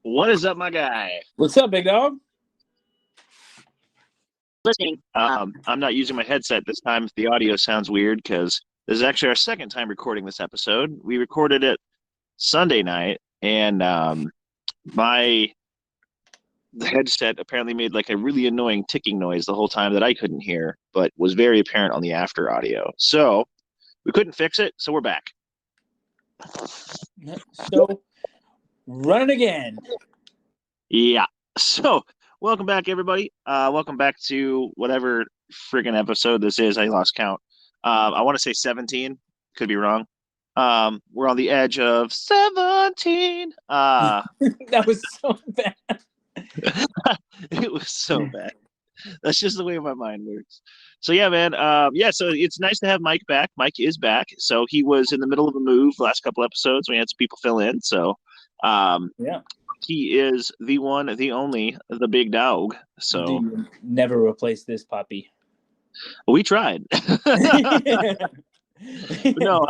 What is up, my guy? What's up, big dog? Listening. I'm not using my headset this time if the audio sounds weird because this is actually our second time recording this episode. We recorded it Sunday night, and my the headset apparently made like a really annoying ticking noise the whole time that I couldn't hear, but was very apparent on the after audio. So we couldn't fix it, so we're back. So, running again. Yeah. So welcome back, everybody. Welcome back to whatever friggin' episode this is. I lost count. I want to say 17. Could be wrong. We're on the edge of 17. That was so bad. It was so bad. That's just the way my mind works. So yeah, man. Yeah. So it's nice to have Mike back. Mike is back. So he was in the middle of a move the last couple episodes. We had some people fill in. So Yeah. he is the one, the only, the big dog. So never replace this puppy. we tried. No,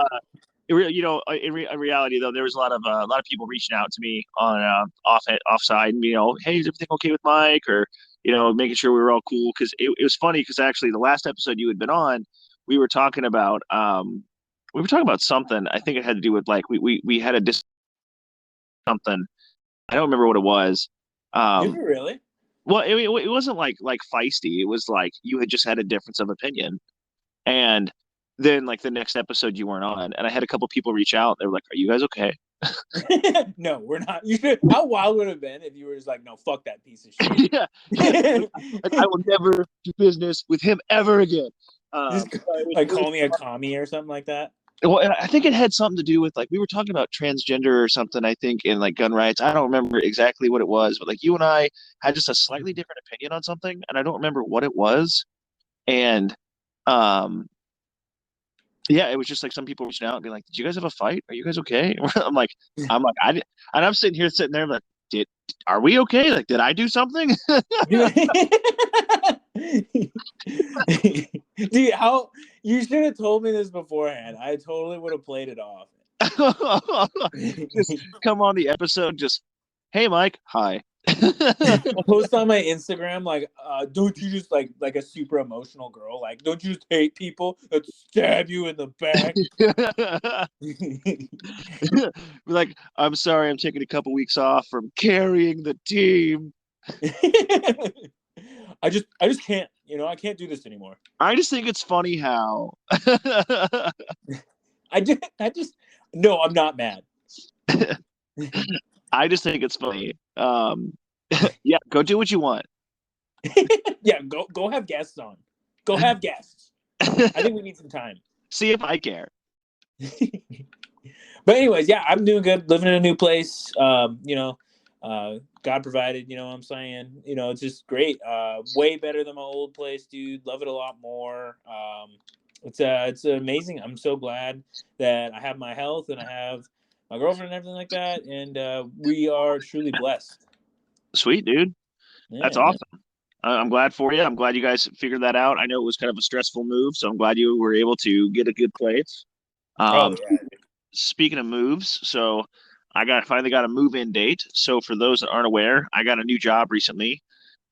in reality though, there was a lot of people reaching out to me on offside, and hey, is everything okay with Mike, or making sure we were all cool, because it was funny because actually the last episode you had been on, we were talking about something. I think it had to do with like we had a something. I don't remember what it was. Did you really? Well, it wasn't like feisty. It was like you had just had a difference of opinion, and then like the next episode you weren't on, and I had a couple people reach out. They were like, "Are you guys okay?" No, we're not. How wild would it have been if you were just like, "No, fuck that piece of shit." Yeah. Like, I will never do business with him ever again. Like call me a commie or something like that. Well, I think it had something to do with like we were talking about transgender or something. I think in like gun rights. I don't remember exactly what it was, but like you and I had just a slightly different opinion on something, and I don't remember what it was. And yeah, it was just like some people reaching out and being like, "Did you guys have a fight? Are you guys okay?" I did, and I'm sitting there like, are we okay? Like, did I do something? Dude, how you should have told me this beforehand. I totally would have played it off. Just come on the episode, just, "Hey, Mike, hi." Post on my Instagram like, don't you just like a super emotional girl? Like, don't you just hate people that stab you in the back? Like, "I'm sorry, I'm taking a couple weeks off from carrying the team. I just can't, I can't do this anymore." I just think it's funny how no, I'm not mad. I just think it's funny. Yeah, go do what you want. Yeah, go have guests on. Go have guests. I think we need some time. See if I care. But anyways, yeah, I'm doing good. Living in a new place. God provided. You know what I'm saying? It's just great. Way better than my old place, dude. Love it a lot more. It's amazing. I'm so glad that I have my health and I have my girlfriend and everything like that, and we are truly blessed. Sweet, dude. Yeah, that's awesome. I'm glad for you. I'm glad you guys figured that out. I know it was kind of a stressful move, so I'm glad you were able to get a good place. Yeah. Speaking of moves, so I finally got a move-in date. So for those that aren't aware, I got a new job recently,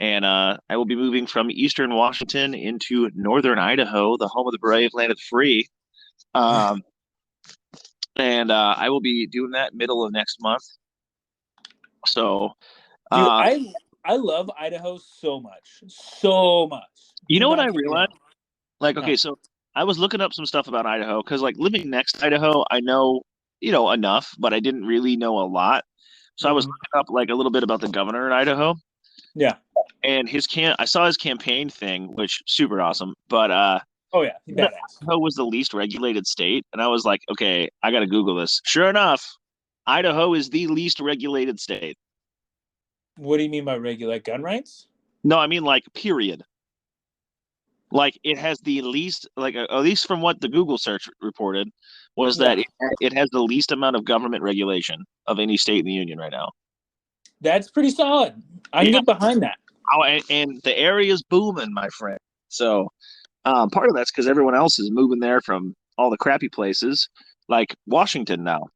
and I will be moving from Eastern Washington into Northern Idaho, the home of the brave, land of the free. And I will be doing that middle of next month. So, dude, I love Idaho so much. You know what I realized? Like, okay, so I was looking up some stuff about Idaho because, like, living next to Idaho, I know, enough, but I didn't really know a lot. So I was looking up like a little bit about the governor in Idaho. Yeah. And I saw his campaign thing, which super awesome. But oh yeah, badass. Idaho was the least regulated state, and I was like, okay, I got to Google this. Sure enough, Idaho is the least regulated state. What do you mean by regulate gun rights? No, I mean like period. Like it has the least, like at least from what the Google search reported, was that it has the least amount of government regulation of any state in the union right now. That's pretty solid. I can get behind that. Oh, and the area's booming, my friend. So part of that's because everyone else is moving there from all the crappy places, like Washington now.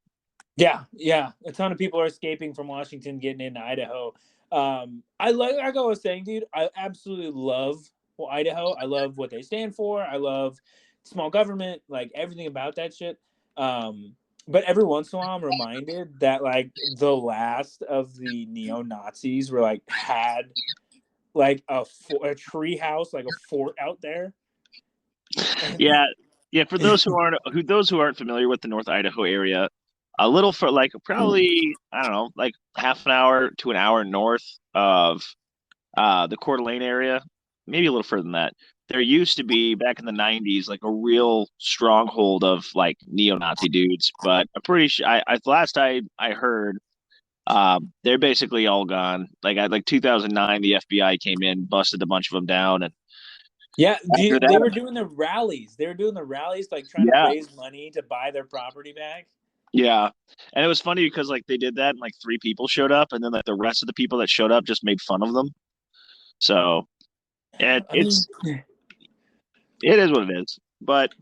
Yeah. A ton of people are escaping from Washington, getting into Idaho. Like I was saying, dude, I absolutely love Idaho. I love what they stand for. I love small government, like everything about that shit. But every once in a while, I'm reminded that like the last of the neo Nazis were like had like a tree house, like a fort out there, and Yeah, yeah. For those who aren't familiar with the North Idaho area, a little for like probably I don't know, like half an hour to an hour north of the Coeur d'Alene area, maybe a little further than that. There used to be back in the '90s like a real stronghold of like neo-Nazi dudes, but I'm pretty sure last I heard they're basically all gone. Like at like 2009, the FBI came in, busted a bunch of them down, and yeah, after they that, were doing the rallies. They were doing the rallies, like trying to yeah, raise money to buy their property back. yeah. And it was funny because like they did that and like three people showed up, and then like the rest of the people that showed up just made fun of them. So it I mean, it is what it is. But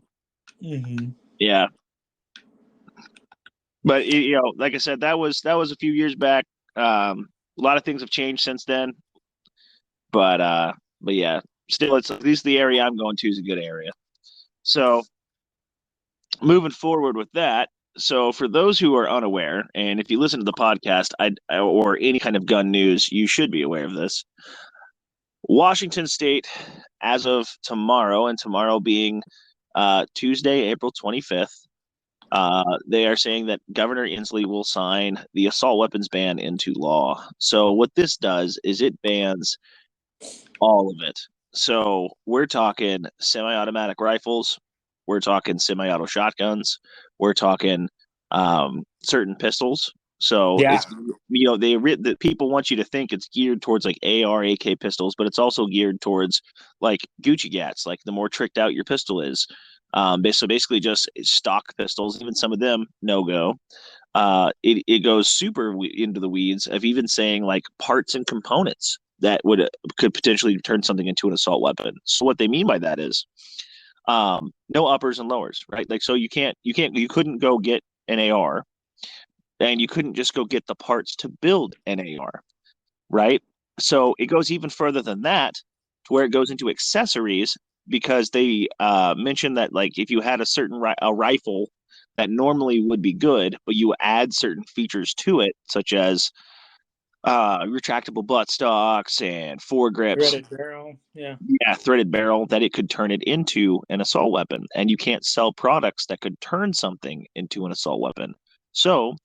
mhm. yeah, but like I said, that was a few years back. A lot of things have changed since then, but yeah, still, it's at least the area I'm going to is a good area. So moving forward with that, so for those who are unaware, and if you listen to the podcast, or any kind of gun news, you should be aware of this. Washington State, as of tomorrow, and tomorrow being Tuesday, April 25th, they are saying that Governor Inslee will sign the assault weapons ban into law. So what this does is it bans all of it. So we're talking semi-automatic rifles, we're talking semi-auto shotguns, we're talking certain pistols. So Yeah, it's the people want you to think it's geared towards like AR, AK pistols, but it's also geared towards like Gucci Gats, like the more tricked out your pistol is. So basically just stock pistols, even some of them no go. It goes super into the weeds of even saying like parts and components that could potentially turn something into an assault weapon. So what they mean by that is no uppers and lowers, right? Like so you couldn't go get an AR and you couldn't just go get the parts to build an AR, right? So it goes even further than that, to where it goes into accessories because they mentioned that like if you had a certain a rifle that normally would be good, but you add certain features to it, such as retractable butt stocks and foregrips, threaded barrel. Yeah. yeah, threaded barrel, that it could turn it into an assault weapon. And you can't sell products that could turn something into an assault weapon. So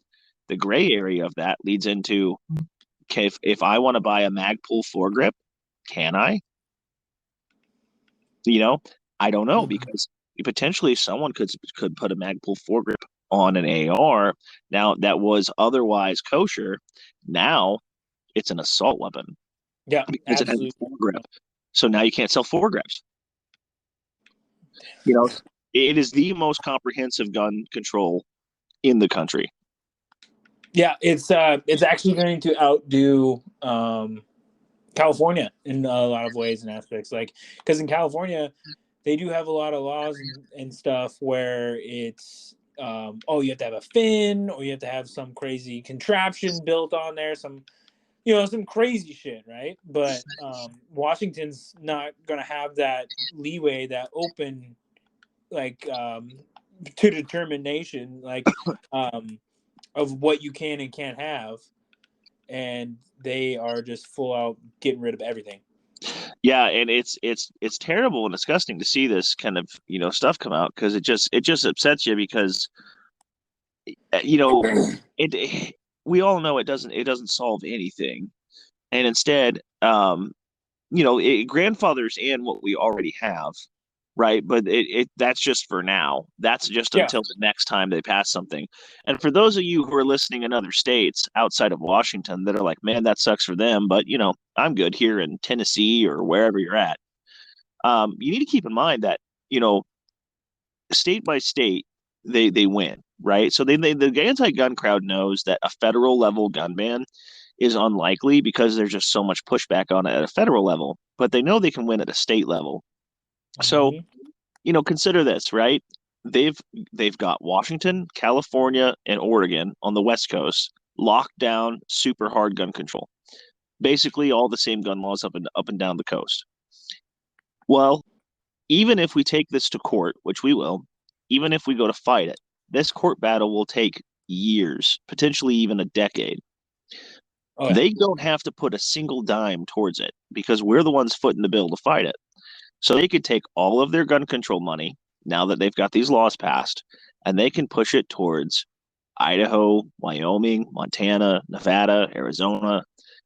the gray area of that leads into, okay, if I want to buy a Magpul foregrip, can I? You know, I don't know Mhm. because potentially someone could put a Magpul foregrip on an AR. Now that was otherwise kosher. Now it's an assault weapon Yeah, because it has absolutely. a foregrip. So now you can't sell foregrips. You know, it is the most comprehensive gun control in the country. Yeah, it's actually going to outdo California in a lot of ways and aspects. Like, because in California, they do have a lot of laws and stuff where it's oh, you have to have a fin, or you have to have some crazy contraption built on there, some crazy shit, right? But Washington's not going to have that leeway, that open, like to determination, like um, of what you can and can't have, and they are just full out getting rid of everything. Yeah, and it's terrible and disgusting to see this kind of stuff come out because it just upsets you because you know it we all know it doesn't solve anything, and instead it grandfathers in what we already have, right? But that's just for now. That's just Yeah. until the next time they pass something. And for those of you who are listening in other states outside of Washington that are like, man, that sucks for them, but I'm good here in Tennessee or wherever you're at. You need to keep in mind that state by state they win, right? So the anti-gun crowd knows that a federal level gun ban is unlikely because there's just so much pushback on it at a federal level, but they know they can win at a state level. So Mm-hmm. consider this, right? they've they've got Washington, California, and Oregon on the West Coast locked down super hard gun control. Basically all the same gun laws up and down the coast. Well, even if we take this to court, which we will, even if we go to fight it, this court battle will take years, potentially even a decade. Oh yeah. They don't have to put a single dime towards it because we're the ones footing the bill to fight it. So they could take all of their gun control money now that they've got these laws passed, and they can push it towards Idaho, Wyoming, Montana, Nevada, Arizona,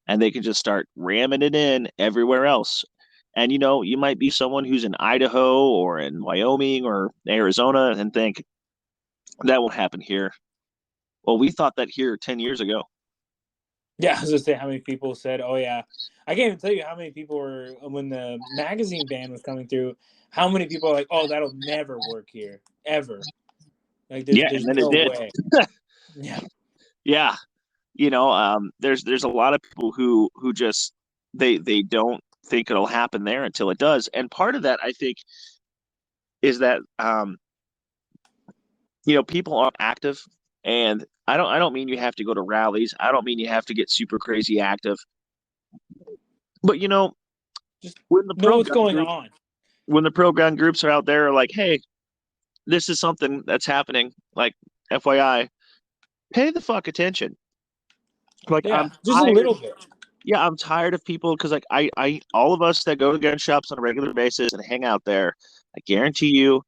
and they can just start ramming it in everywhere else. And you might be someone who's in Idaho or in Wyoming or Arizona and think that won't happen here. Well, we thought that here 10 years ago. Yeah, I was gonna say how many people said, "Oh yeah." I can't even tell you how many people were when the magazine ban was coming through. How many people are like, "Oh, that'll never work here, ever." Like, Yeah, and there's then it no did. way. Yeah. Yeah, there's a lot of people who just they don't think it'll happen there until it does. And part of that, I think, is that people are active, and I don't mean you have to go to rallies. I don't mean you have to get super crazy active. But Just when the know pro what's gun going group on. when the pro gun groups are out there like, hey, this is something that's happening, like FYI, pay the fuck attention. Like Yeah, I'm just a tired. little bit. Yeah, I'm tired of people because like all of us that go to gun shops on a regular basis and hang out there, I guarantee you,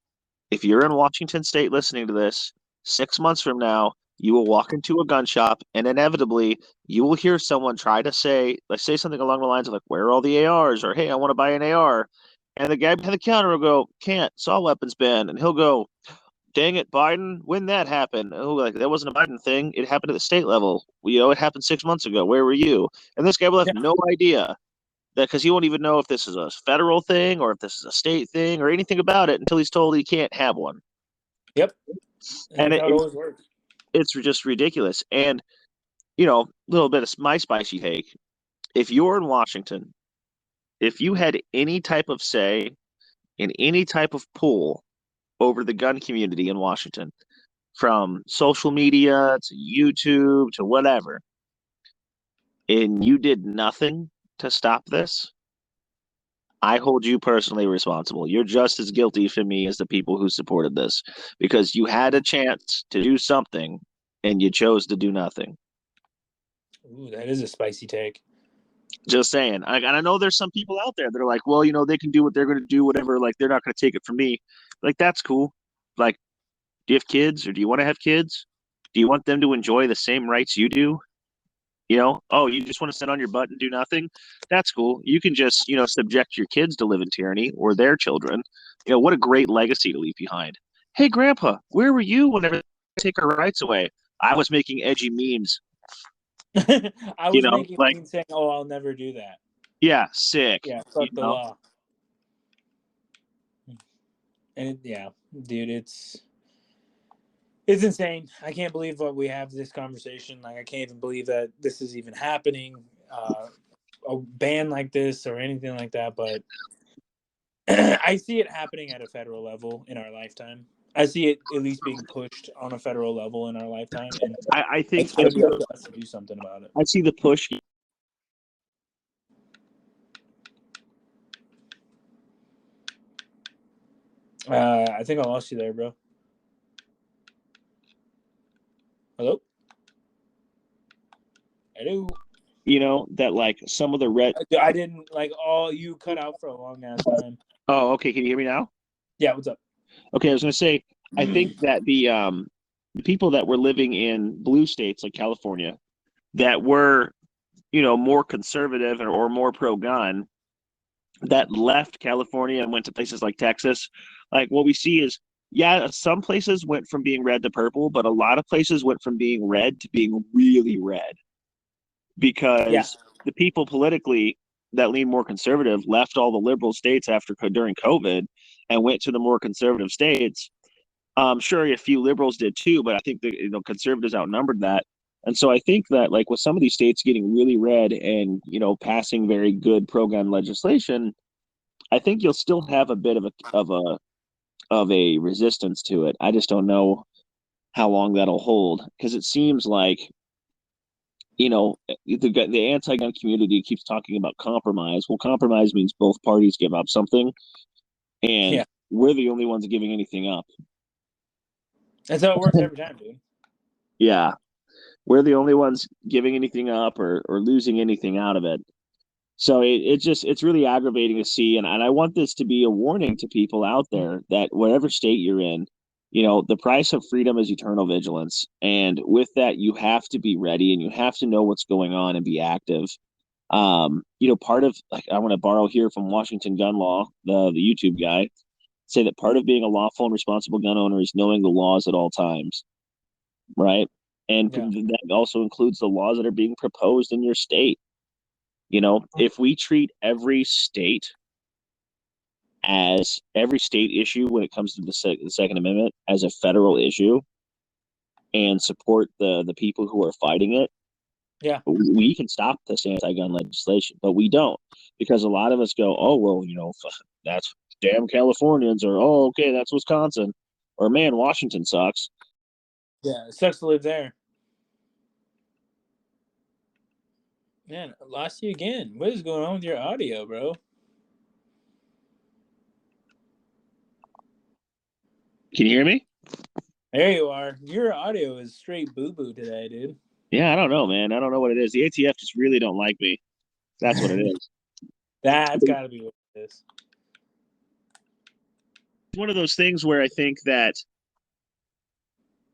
if you're in Washington State listening to this, 6 months from now, you will walk into a gun shop and inevitably you will hear someone try to say, let's say something along the lines of like, where are all the ARs? Or hey, I want to buy an AR. And the guy behind the counter will go, can't, saw weapons ban. And he'll go, dang it, Biden, when that happened? Oh, like that wasn't a Biden thing. It happened at the state level. It happened 6 months ago. Where were you? And this guy will have Yeah. no idea that because he won't even know if this is a federal thing or if this is a state thing or anything about it until he's told he can't have one. Yep. And And that's how it always works. it's just ridiculous. And a little bit of my spicy take. If you're in Washington, if you had any type of say in any type of pull over the gun community in Washington, from social media to YouTube to whatever, and you did nothing to stop this, I hold you personally responsible. You're just as guilty for me as the people who supported this because you had a chance to do something and you chose to do nothing. Ooh, that is a spicy take. Just saying. And I know there's some people out there that are like, well, they can do what they're going to do, whatever. Like, they're not going to take it from me. Like, that's cool. Like, do you have kids or do you want to have kids? Do you want them to enjoy the same rights you do? Oh, you just want to sit on your butt and do nothing? That's cool. You can just, subject your kids to live in tyranny or their children. What a great legacy to leave behind. Hey, Grandpa, where were you whenever they take our rights away? I was making edgy memes, I was making like, memes saying, "Oh, I'll never do that." yeah, sick. Yeah, fuck the law. And yeah, dude, it's insane. I can't believe what we have this conversation. Like, I can't even believe that this is even happening. A ban like this or anything like that. But I see it happening at a federal level in our lifetime. I see it at least being pushed on a federal level in our lifetime, and I think it's going to be up to us to do something about it. I see the push. I think I lost you there, bro. Hello? Hello? That like some of the red. I didn't like all you cut out for a long ass time. Oh, okay. Can you hear me now? Yeah, what's up? Okay, I was going to say, I think that the people that were living in blue states like California that were, more conservative or more pro-gun that left California and went to places like Texas, like what we see is, yeah, some places went from being red to purple, but a lot of places went from being red to being really red because the people politically that lean more conservative left all the liberal states during COVID and went to the more conservative states. Sure, a few liberals did too, but I think the conservatives outnumbered that. And so I think that like with some of these states getting really red and passing very good pro-gun legislation, I think you'll still have a bit of of a resistance to it. I just don't know how long that'll hold, because it seems like, the anti-gun community keeps talking about compromise. Well, compromise means both parties give up something, and Yeah, we're the only ones giving anything up. that's how it works every time, dude. Yeah, we're the only ones giving anything up or losing anything out of it. So it's really aggravating to see, and I want this to be a warning to people out there that whatever state you're in, the price of freedom is eternal vigilance. And with that, you have to be ready and you have to know what's going on and be active. Part of, like, I want to borrow here from Washington Gun Law, the YouTube guy, say that part of being a lawful and responsible gun owner is knowing the laws at all times, right? And Yeah, that also includes the laws that are being proposed in your state. If we treat every state issue when it comes to the Second Amendment as a federal issue and support the people who are fighting it, yeah, we can stop this anti-gun legislation. But we don't, because a lot of us go, oh, well, that's damn Californians, or, oh, okay, that's Wisconsin, or, man, Washington sucks. yeah. It sucks to live there. Man, I lost you again. What is going on with your audio, bro? Can you hear me? There you are. Your audio is straight boo-boo today, dude. Yeah, I don't know, man. I don't know what it is. The ATF just really don't like me. That's what it is. That's got to be what it is. One of those things where I think that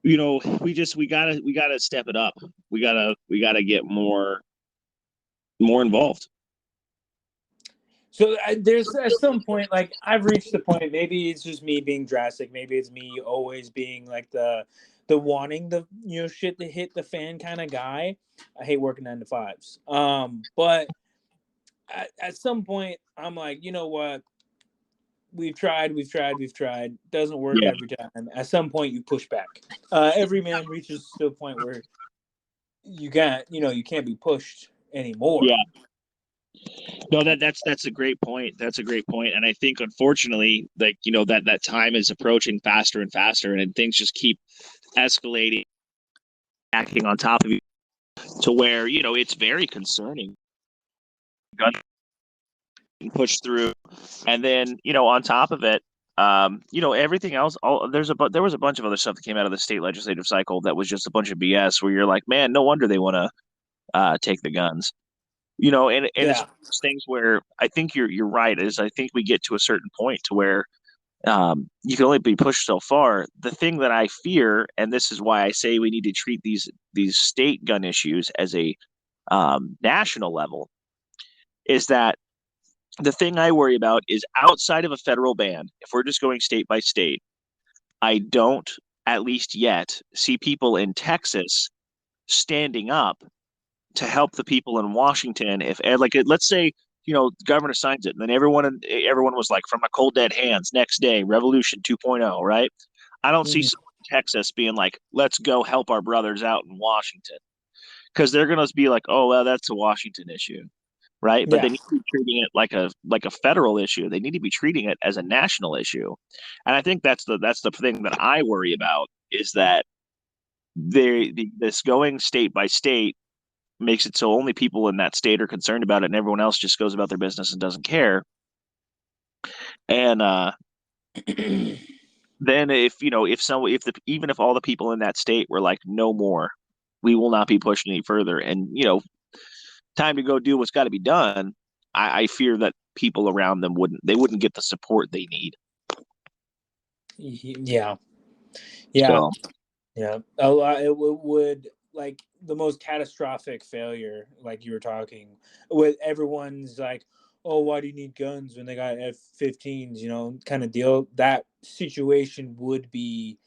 we gotta step it up. We gotta get more involved. So there's at some point, like I've reached the point. Maybe it's just me being drastic. Maybe it's me always being like the wanting the shit to hit the fan kind of guy. I hate working 9 to 5s. But at some point, I'm like, you know what? We've tried. Doesn't work Yeah, every time. At some point, you push back. Every man reaches to a point where you can't be pushed anymore. yeah. No, that's a great point. That's a great point. And I think, unfortunately, like, that time is approaching faster and faster, and things just keep escalating, acting on top of you, to where it's very concerning. Gun pushed through, and then on top of it, everything else. There was a bunch of other stuff that came out of the state legislative cycle that was just a bunch of BS. Where you're like, man, no wonder they want to take the guns. And it's Yeah. one of those things where I think you're right. Is I think we get to a certain point to where you can only be pushed so far. The thing that I fear, and this is why I say we need to treat these state gun issues as a national level, is that the thing I worry about is outside of a federal ban. If we're just going state by state, I don't, at least yet, see people in Texas standing up to help the people in Washington. If, like, let's say, the governor signs it, and then everyone was like, from a cold dead hands, next day, Revolution 2.0, right? I don't see someone in Texas being like, let's go help our brothers out in Washington, because they're gonna be like, oh, well, that's a Washington issue, right? But they Yeah. need to be treating it like a federal issue. They need to be treating it as a national issue, and I think that's the thing that I worry about, is that this going state by state makes it so only people in that state are concerned about it, and everyone else just goes about their business and doesn't care. And then even if all the people in that state were like, no more, we will not be pushed any further, and time to go do what's got to be done, I fear that people around them wouldn't get the support they need. Yeah. Yeah. So Yeah. A lot. It would, like, the most catastrophic failure, like you were talking, with everyone's like, oh, why do you need guns when they got F-15s, kind of deal. That situation would be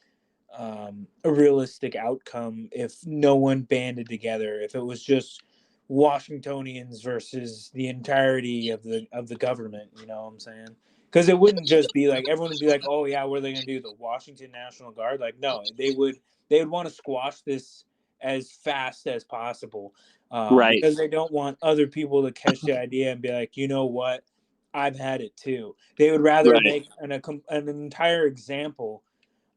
a realistic outcome if no one banded together. If it was just Washingtonians versus the entirety of the government, you know what I'm saying? Because it wouldn't just be like everyone would be like, oh yeah, what are they gonna do? The Washington National Guard? Like, no, they would want to squash this as fast as possible, right, because they don't want other people to catch the idea and be like, you know what? I've had it too. They would rather Right. make an entire example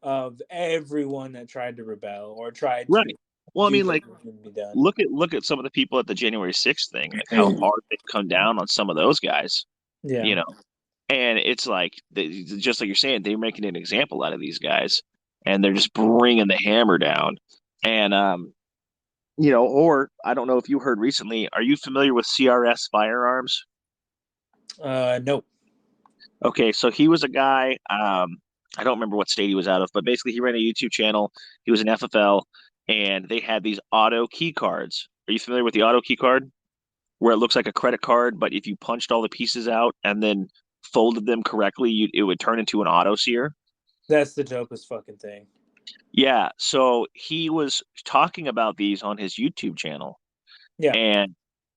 of everyone that tried to rebel or tried to Right. Well, I do mean, what like needed to be done. look at some of the people at the January 6th thing, like how hard they come down on some of those guys, Yeah. you know. And it's like just like you're saying, they're making an example out of these guys, and they're just bringing the hammer down. And or I don't know if you heard recently. Are you familiar with CRS Firearms? No. Okay, so he was a guy. I don't remember what state he was out of, but basically he ran a YouTube channel. He was an FFL, and they had these auto key cards. Are you familiar with the auto key card? Where it looks like a credit card, but if you punched all the pieces out and then folded them correctly, it would turn into an auto sear. That's the dopest fucking thing. Yeah, so he was talking about these on his YouTube channel, Yeah. and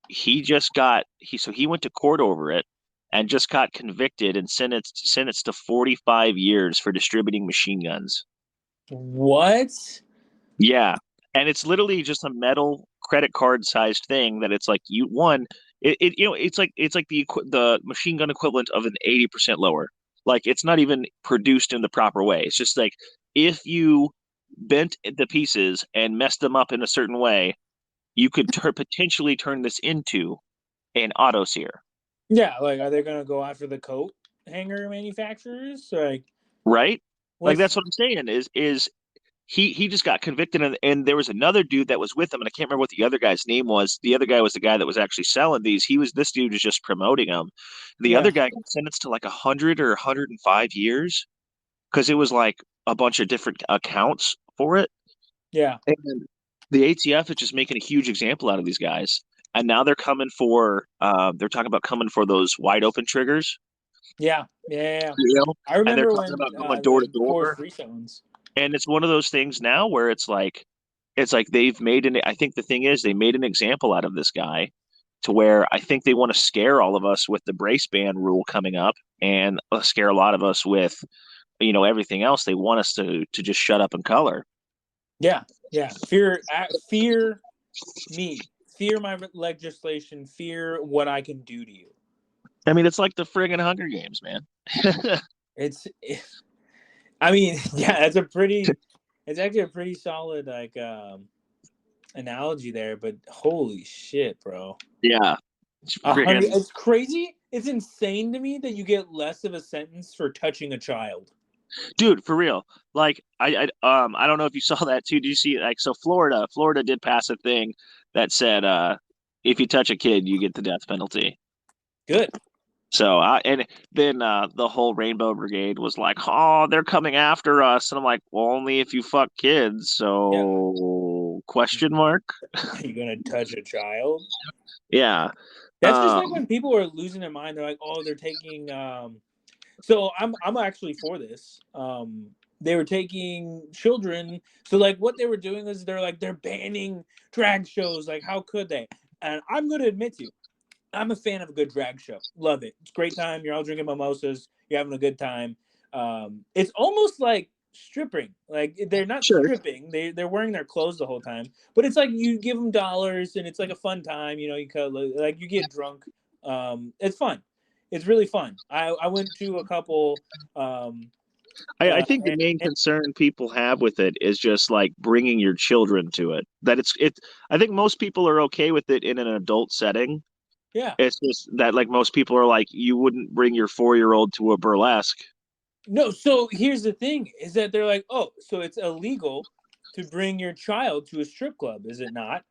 he went to court over it and just got convicted and sentenced to 45 years for distributing machine guns. What? Yeah. And it's literally just a metal credit card sized thing that it's like it's like the machine gun equivalent of an 80% lower. Like it's not even produced in the proper way. It's just like if you bent the pieces and messed them up in a certain way, you could potentially turn this into an auto sear, Yeah, like are they gonna go after the coat hanger manufacturers? Like right? Like what's that's what I'm saying is he just got convicted, and there was another dude that was with him, and I can't remember what the other guy's name was. The other guy was the guy that was actually selling these. This dude was just promoting them. The yeah, other guy got sentenced to like 100 or 105 years because it was like a bunch of different accounts for it. yeah, And the ATF is just making a huge example out of these guys. And now they're talking about coming for those wide open triggers, yeah. you know, I and they're remember talking when about going door to the core door. free zones. And it's one of those things now where it's like I think the thing is they made an example out of this guy to where I think they want to scare all of us with the brace ban rule coming up and scare a lot of us with, everything else. They want us to just shut up and color. Yeah, yeah. Fear me. Fear my legislation. Fear what I can do to you. I mean, it's like the friggin' Hunger Games, man. It's. I mean, yeah. It's actually a pretty solid analogy there. But holy shit, bro. Yeah. It's A hundred. friggin' It's crazy. It's insane to me that you get less of a sentence for touching a child. dude, for real. Like I don't know if you saw that too. Did you see like so Florida did pass a thing that said if you touch a kid, you get the death penalty. Good. So and then the whole Rainbow Brigade was like, "Oh, they're coming after us," and I'm like, "Well, only if you fuck kids." Yeah. So question mark? Are you gonna touch a child? Yeah. That's just like Um, when people are losing their mind. They're like, "Oh, they're taking." So I'm actually for this. They were taking children. So like, what they were doing is they're banning drag shows. Like, how could they? And I'm gonna admit to you, I'm a fan of a good drag show. Love it. It's a great time. You're all drinking mimosas. You're having a good time. It's almost like stripping. Like they're not sure. stripping. They're wearing their clothes the whole time. But it's like you give them dollars and it's like a fun time. You know, like you get drunk. It's fun. It's really fun. I went to a couple. I think the main And concern people have with it is just like bringing your children to it. That it. I think most people are okay with it in an adult setting. yeah, It's just that like most people are like, you wouldn't bring your 4-year-old to a burlesque. no. So here's the thing: is that they're like, oh, so it's illegal to bring your child to a strip club, is it not?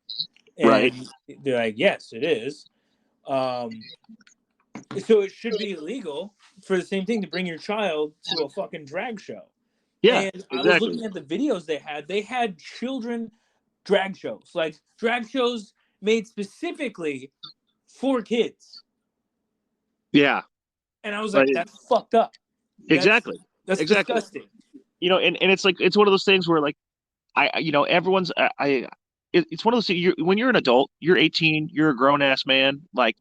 Right. And they're like, yes, it is. Um, so it should be illegal for the same thing to bring your child to a fucking drag show. Yeah, And I was exactly. looking at the videos they had. They had children drag shows, like drag shows made specifically for kids. Yeah. And I was But like, that's fucked up. That's exactly. that's Exactly. disgusting. And it's like it's one of those things where like everyone's it's one of those things when you're an adult, you're 18, you're a grown ass man, like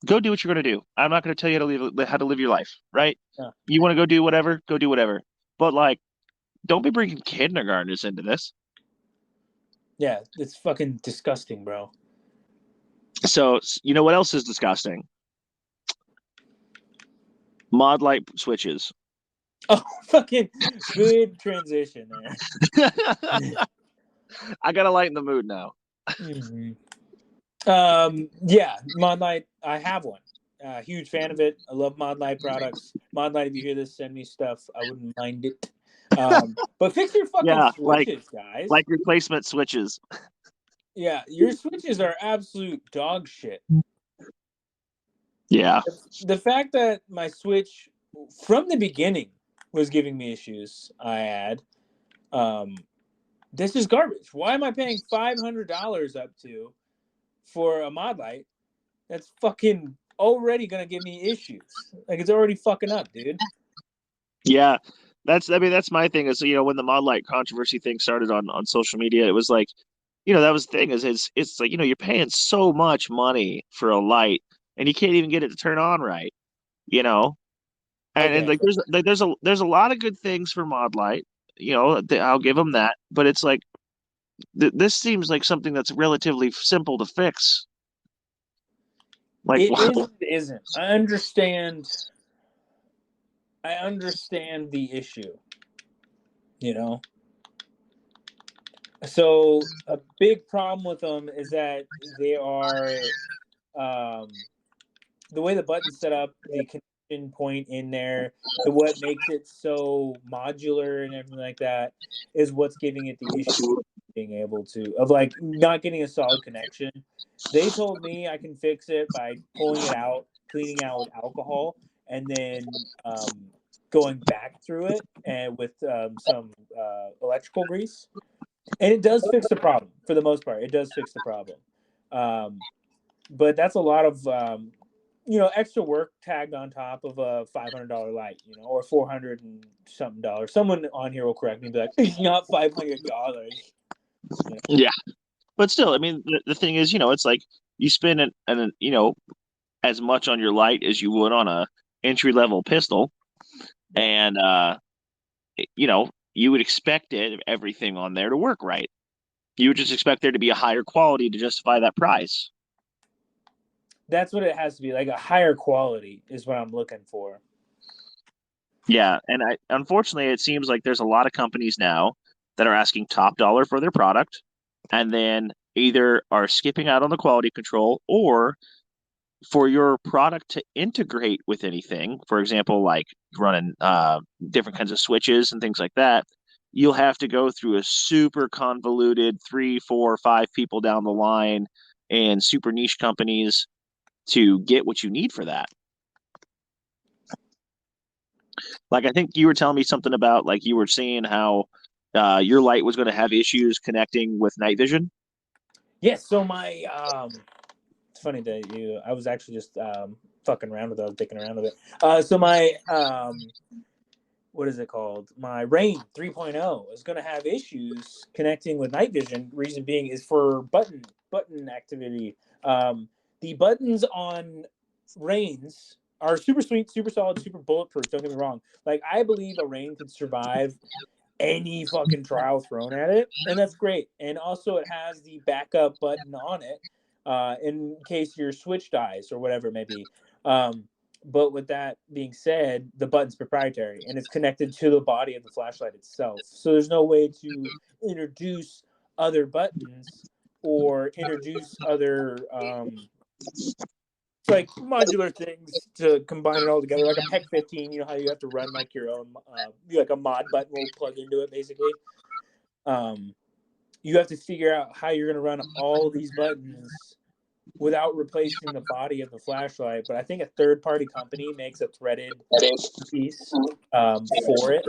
go do what you're going to do. I'm not going to tell you how to live your life, right? Yeah. You want to go do whatever. But like don't be bringing kindergartners into this. Yeah, it's fucking disgusting, bro. So, you know what else is disgusting? Modlite switches. Oh, fucking good transition there. I gotta lighten the mood now. Mhm. Yeah, Modlite. I have one. Huge fan of it. I love Modlite products. Modlite, if you hear this, send me stuff. I wouldn't mind it. But fix your fucking Yeah, switches, guys. like replacement switches. Yeah, your switches are absolute dog shit. Yeah. The fact that my Switch from the beginning was giving me issues, I had. Um, this is garbage. Why am I paying $500 up to for a Modlite that's fucking already gonna give me issues? Like it's already fucking up, dude. Yeah. That's my thing is, when the Modlite controversy thing started on social media, it was like, that was the thing is it's like, you're paying so much money for a light and you can't even get it to turn on right, you know? And Okay, there's a lot of good things for Modlite, I'll give them that, but it's like this seems like something that's relatively simple to fix. Like, it is. wow. It isn't. I understand. I understand the issue. You know. So a big problem with them is that they are the way the button's set up, the connection point in there, what makes it so modular and everything like that is what's giving it the issue of being able to of like not getting a solid connection. They told me I can fix it by pulling it out, cleaning out with alcohol, and then going back through it and with some electrical grease, and it does fix the problem for the most part. It does fix the problem. Um, but that's a lot of extra work tagged on top of a $500 light, or 400 and something dollars. Someone on here will correct me and be like, it's not $500. Yeah. But still, I mean, the thing is, it's like you spend as much on your light as you would on a entry level pistol, Yeah. and you would expect everything on there to work right. You would just expect there to be a higher quality to justify that price. That's what it has to be. Like a higher quality is what I'm looking for. Yeah, and unfortunately, it seems like there's a lot of companies now that are asking top dollar for their product, and then either are skipping out on the quality control or for your product to integrate with anything, for example, like running different kinds of switches and things like that, you'll have to go through a super convoluted 3, 4, 5 people down the line and super niche companies to get what you need for that. Like, I think you were telling me something about like you were seeing how your light was going to have issues connecting with night vision. Yes. So my it's funny that I was actually just fucking around with it. I was dicking around with it. So my what is it called? My Rain 3.0 is going to have issues connecting with night vision. Reason being is for button activity. The buttons on Rains are super sweet, super solid, super bulletproof. Don't get me wrong. Like I believe a Rain could survive any fucking trial thrown at it, and that's great. And also, it has the backup button on it in case your switch dies or whatever it may be. But with that being said, the button's proprietary and it's connected to the body of the flashlight itself. So there's no way to introduce other buttons or introduce other like modular things to combine it all together, like a PEC 15. You know how you have to run like your own, like a mod button will plug into it basically. You have to figure out how you're going to run all these buttons without replacing the body of the flashlight. But I think a third-party company makes a threaded piece for it.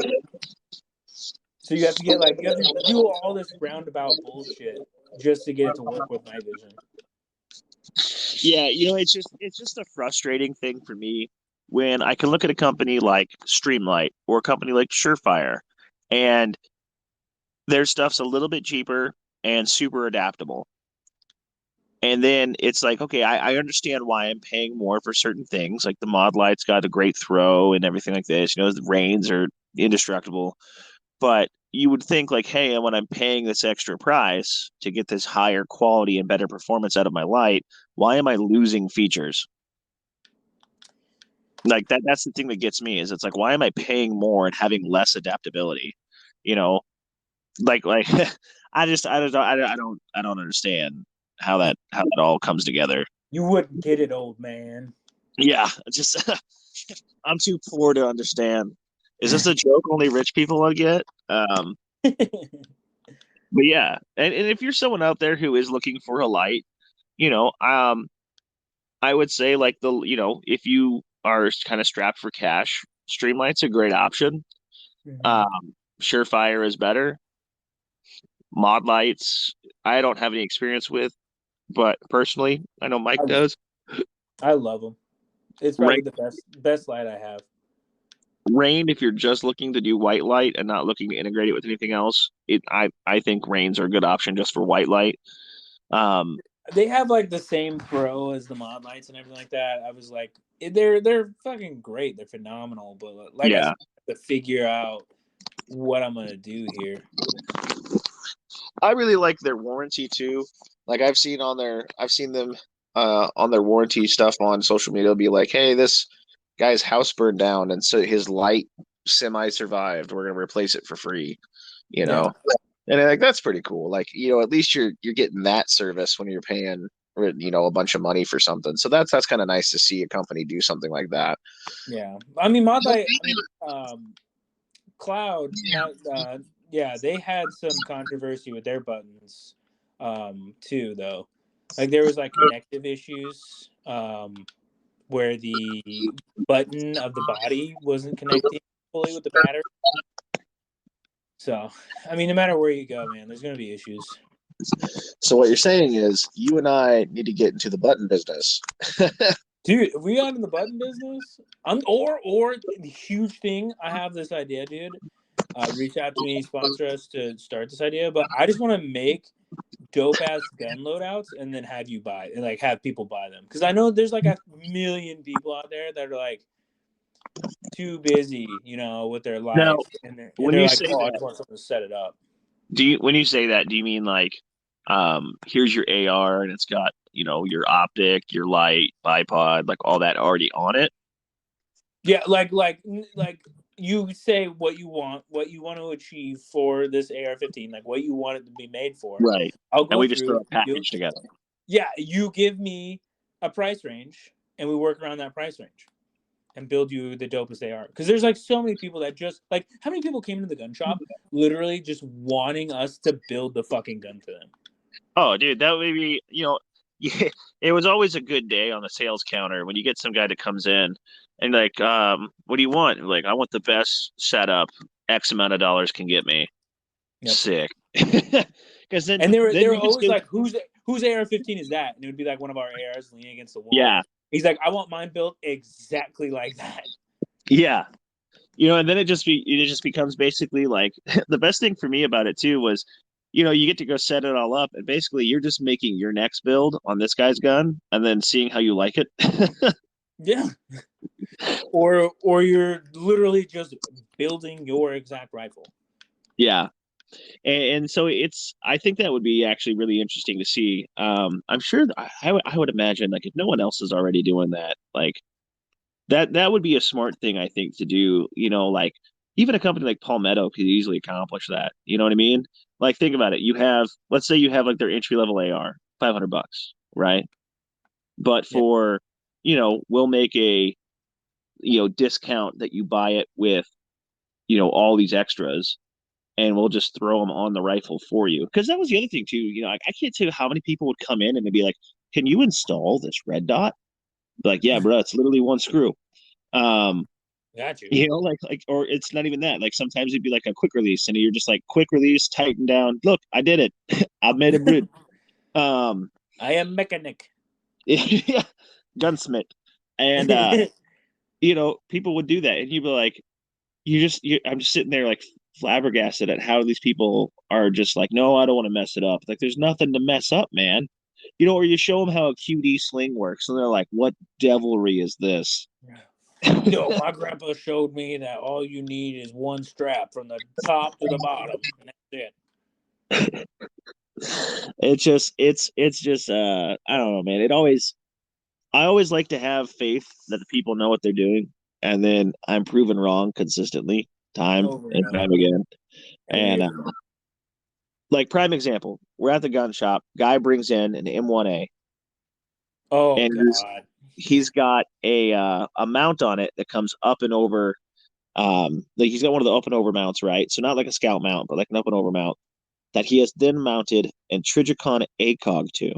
So you have to do all this roundabout bullshit just to get it to work with night vision. Yeah, it's just a frustrating thing for me when I can look at a company like Streamlight or a company like Surefire, and their stuff's a little bit cheaper and super adaptable. And then it's like, okay, I understand why I'm paying more for certain things. Like the Mod Light's got a great throw and everything like this. The Rains are indestructible. But you would think like, hey, when I'm paying this extra price to get this higher quality and better performance out of my light, why am I losing features? Like that's the thing that gets me is it's like, why am I paying more and having less adaptability? You know, like I don't understand how that all comes together. You wouldn't get it, old man. Yeah, just I'm too poor to understand. Is this a joke only rich people will get? But yeah, and if you're someone out there who is looking for a light, you know, I would say like if you are kind of strapped for cash, Streamlight's a great option. Mhm. Surefire is better. Modlights, I don't have any experience with, but personally, I know Mike I, does. I love them. It's Rain, probably the best light I have. Rain, if you're just looking to do white light and not looking to integrate it with anything else, I think Rains are a good option just for white light. Um, They have like the same pro as the mod lights and everything like that. I was like, they're fucking great. They're phenomenal. But like I said, yeah, I have to figure out what I'm gonna do here. I really like their warranty too. Like I've seen them on their warranty stuff on social media be like, "Hey, this guy's house burned down and so his light semi survived. We're going to replace it for free." You Yeah, know. And like that's pretty cool. Like, at least you're getting that service when you're paying a bunch of money for something. So that's kind of nice to see a company do something like that. yeah. I mean, mod light. I mean, Cloud. Not. Yeah, they had some controversy with their buttons, too. Though, like there was like connective issues, where the button of the body wasn't connecting fully with the battery. So, I mean, no matter where you go, man, there's gonna be issues. So what you're saying is you and I need to get into the button business. Dude, if we got in the button business, or the huge thing, I have this idea, dude. Reach out to me, sponsor us to start this idea. But I just want to make dope ass gun loadouts and then have you buy and like have people buy them because I know there's like a million people out there that are like too busy, with their Now, life, and when they're you like, say oh, I that, just want someone to set it up. when you say that, do you mean like here's your AR and it's got, your optic, your light, bipod, like all that already on it? Yeah, like you say what you want to achieve for this AR-15, like what you want it to be made for. Right. I'll And go we just throw through. a package together. Yeah, you give me a price range, and we work around that price range and build you the dopest AR. Because there's like so many people that just like how many people came into the gun shop literally just wanting us to build the fucking gun for them. Oh, dude, that would be, yeah, it was always a good day on the sales counter when you get some guy that comes in and like, what do you want? Like, I want the best setup X amount of dollars can get me. Yep. Sick. Because And they were you just always go, like, whose AR-15 is that? And it would be like one of our ARs leaning against the wall. yeah, He's like, I want mine built exactly like that. yeah. And then it just becomes basically like the best thing for me about it too was, you get to go set it all up and basically you're just making your next build on this guy's gun and then seeing how you like it. Yeah. Or you're literally just building your exact rifle. Yeah. And so I think that would be actually really interesting to see. I'm sure I would imagine like if no one else is already doing that, like that would be a smart thing I think to do. Like even a company like Palmetto could easily accomplish that. You know what I mean? Like think about it. Let's say you have like their entry level AR, $500, right? But Yeah. we'll make a discount that you buy it with all these extras and we'll just throw them on the rifle for you. Because that was the other thing too. I can't tell you how many people would come in and they'd be like, "Can you install this red dot?" Be like, yeah, bro, it's literally one screw. Um, Got you. or it's not even that. Like sometimes it'd be like a quick release, and you're just like, quick release, tighten down. Look, I did it. I've made a brute. Um, I am mechanic. yeah, gunsmith, and people would do that, and you'd be like, I'm just sitting there like flabbergasted at how these people are just like, no, I don't want to mess it up. Like, there's nothing to mess up, man. Or you show them how a QD sling works, and they're like, what devilry is this? No, my grandpa showed me that all you need is one strap from the top to the bottom, and that's it. It's just I don't know, man. I always like to have faith that the people know what they're doing, and then I'm proven wrong consistently, time over and and time over. again. I hear And you. like prime example, we're at the gun shop. Guy brings in an M1A, Oh and God. he's got a mount on it that comes up and over. Like he's got one of the up and over mounts, right? So not like a scout mount, but like an up and over mount that he has then mounted an Trijicon ACOG to.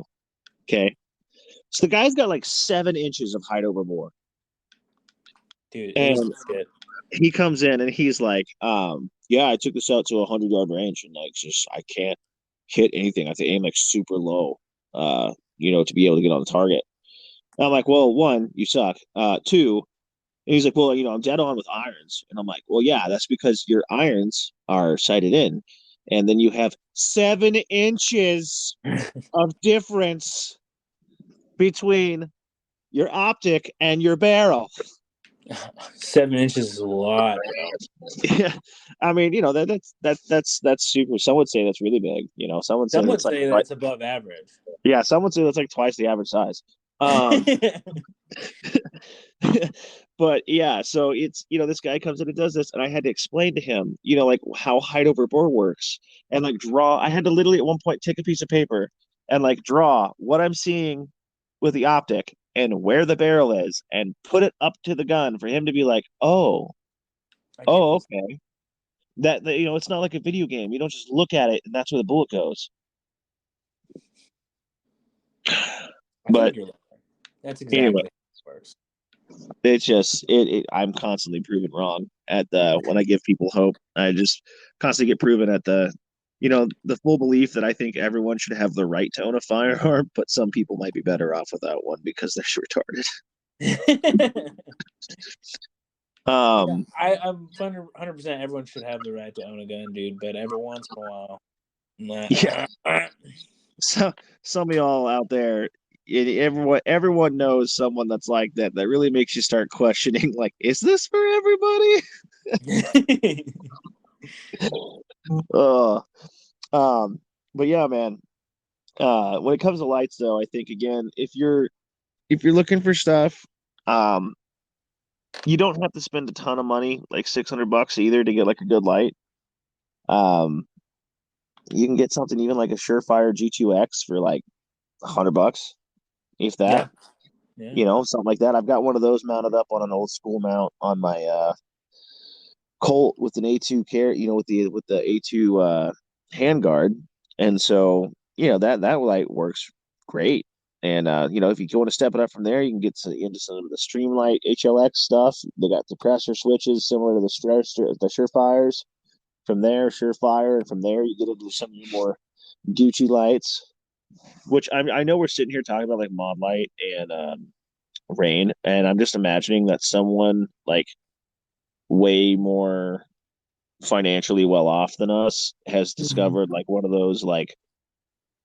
Okay, so the guy's got like 7 inches of height over bore, Dude, easy and shit. he comes in and he's like, yeah, I took this out to a 100 yard range, and like just I can't hit anything. I have to aim like super low, to be able to get on the target. And I'm like, well, one, you suck. Two, and he's like, well, I'm dead on with irons. And I'm like, well, yeah, that's because your irons are sighted in. And then you have 7 inches of difference between your optic and your barrel. 7 inches is a lot, bro. Yeah. I mean, that's super. Some would say that's really big. Some would say Some would that's like, say that's above average. yeah, some would say that's like twice the average size. Um, but yeah, so it's this guy comes in and does this, and I had to explain to him, like how height over bore works, and like draw. I had to literally at one point take a piece of paper and like draw what I'm seeing with the optic and where the barrel is, and put it up to the gun for him to be like, I get oh, this. okay. That it's not like a video game. You don't just look at it and that's where the bullet goes. I feel But like you're lying. That's anyway, exactly how this works. it's just I'm constantly proven wrong at the when I give people hope. I just constantly get proven at the full belief that I think everyone should have the right to own a firearm, but some people might be better off without one because they're retarded. Yeah, Um, I'm 100%. Everyone should have the right to own a gun, dude. But every once in a while, yeah. So some of y'all out there, everyone knows someone that's like that. That really makes you start questioning, like, is this for everybody? uh, um, but yeah, man. When it comes to lights, though, I think again, if you're looking for stuff, um, you don't have to spend a ton of money, like $600 either, to get like a good light. Um, you can get something even like a Surefire G2X for like $100, if that. yeah, yeah. Something like that. I've got one of those mounted up on an old school mount on my Colt with an A2 with the A2 handguard, and so that light works great. And if you want to step it up from there, you can get into some of the Streamlight HLX stuff. They got suppressor switches similar to the Surefires. From there, Surefire, and from there you get into some of your more Gucci lights. Which I know we're sitting here talking about like Modlite and Rain, and I'm just imagining that someone like way more financially well off than us has Mhm. discovered like one of those like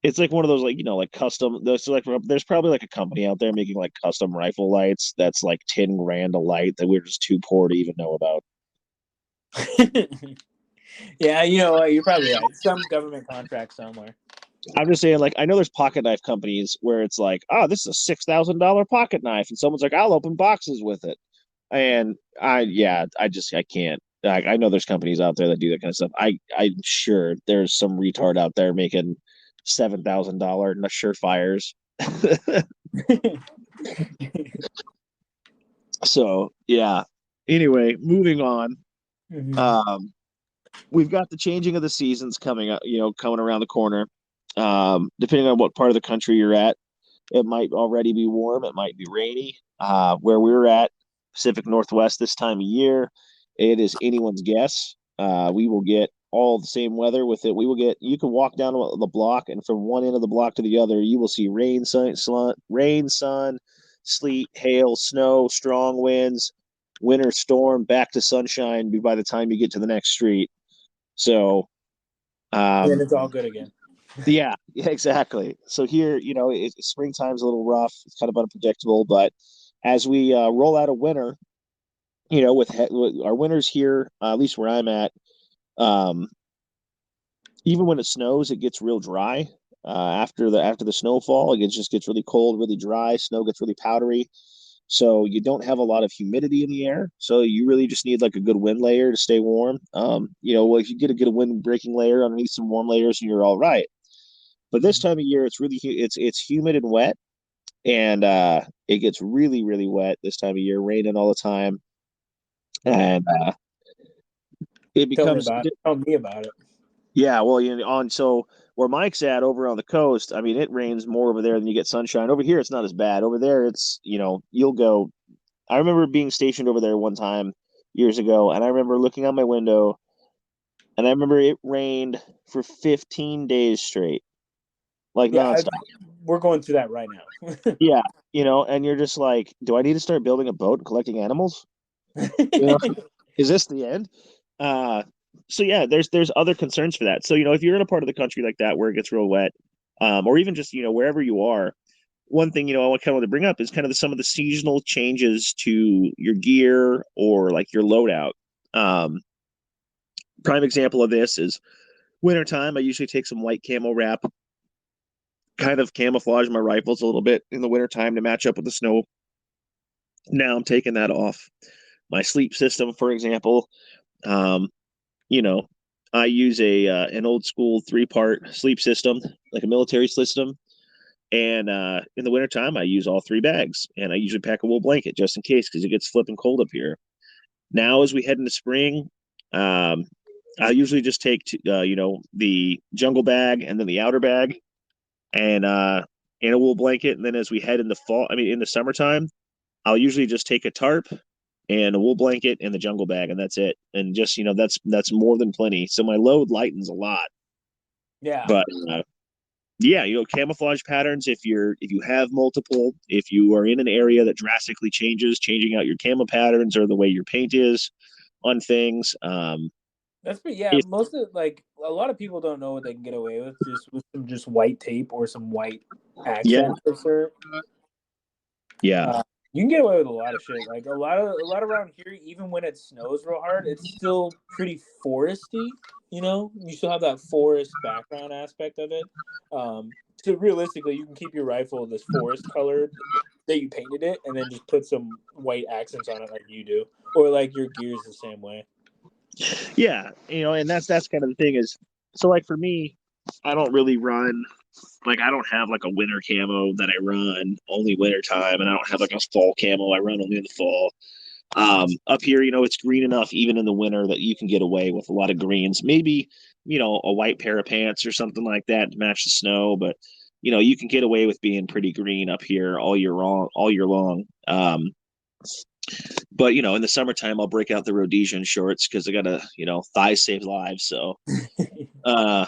it's like one of those like like custom there's probably like a company out there making like custom rifle lights that's like 10 grand a light that we're just too poor to even know about. Yeah, you're probably right. Some government contract somewhere. I'm just saying, like, I know there's pocket knife companies where it's like, oh, this is a $6,000 pocket knife, and someone's like, I'll open boxes with it. And I can't. I know there's companies out there that do that kind of stuff. I'm sure there's some retard out there making $7,000 Surefires. So yeah. Anyway, moving on. Mhm. Um, we've got the changing of the seasons coming up. Coming around the corner. Depending on what part of the country you're at, it might already be warm. It might be rainy. Where we're at, Pacific Northwest this time of year, it is anyone's guess. We will get all the same weather with it. You can walk down the block, and from one end of the block to the other, you will see rain, sun, sleet, hail, snow, strong winds, winter storm, back to sunshine by the time you get to the next street. So, And then um, it's all good again. yeah, exactly. So here, springtime's a little rough. It's kind of unpredictable, but as we roll out of winter, with our winters here, at least where I'm at, um, even when it snows, it gets real dry. After the snowfall, just gets really cold, really dry. Snow gets really powdery. So you don't have a lot of humidity in the air. So you really just need like a good wind layer to stay warm. Well, if you get a good wind breaking layer underneath some warm layers, you're all right. But this time of year, it's humid and wet, and it gets really really wet this time of year, raining all the time, Yeah. and it Tell me becomes about it. Tell me about it. yeah. Well, on so where Mike's at over on the coast, I mean, it rains more over there than you get sunshine. Over here, it's not as bad. Over there, it's you'll go. I remember being stationed over there one time years ago, and I remember looking out my window, and I remember it rained for 15 days straight, like Yeah, nonstop. we're going through that right now. Yeah, and you're just like, do I need to start building a boat and collecting animals? You know, is this the end? Uh, so yeah, there's other concerns for that. So if you're in a part of the country like that where it gets real wet, or even just wherever you are, one thing I want to bring up is kind of some of the seasonal changes to your gear or like your loadout. Um, Prime example of this is wintertime. I usually take some white camo wrap, kind of camouflage my rifles a little bit in the wintertime to match up with the snow. Now I'm taking that off. My sleep system, for example, um, you know, I use a an old school 3-part sleep system, like a military system. And in the wintertime, I use all 3 bags, and I usually pack a wool blanket just in case because it gets flipping cold up here. Now, as we head into spring, um, I usually just take the jungle bag and then the outer bag, and and a wool blanket. And then as we head into fall, I mean in the summertime, I'll usually just take a tarp and a wool blanket and the jungle bag, and that's it. And just that's more than plenty. So my load lightens a lot. Yeah. But yeah, camouflage patterns. If you have multiple, if you are in an area that drastically changes, changing out your camo patterns or the way your paint is on things. Yeah. If Most of like a lot of people don't know what they can get away with with some just white tape or some white yeah, accents or yeah, you can get away with a lot of shit. Like a lot around here, even when it snows real hard, it's still pretty foresty. You still have that forest background aspect of it. So realistically, you can keep your rifle this forest color that you painted it, and then just put some white accents on it like you do, or like your gear's the same way. yeah. And that's kind of the thing is, so like for me, I don't really run like I don't have like a winter camo that I run only winter time, and I don't have like a fall camo I run only in the fall. Up here, it's green enough even in the winter that you can get away with a lot of greens. Maybe, a white pair of pants or something like that to match the snow, but you can get away with being pretty green up here all year long. But in the summertime I'll break out the Rhodesian shorts because I gotta, thighs save lives. So uh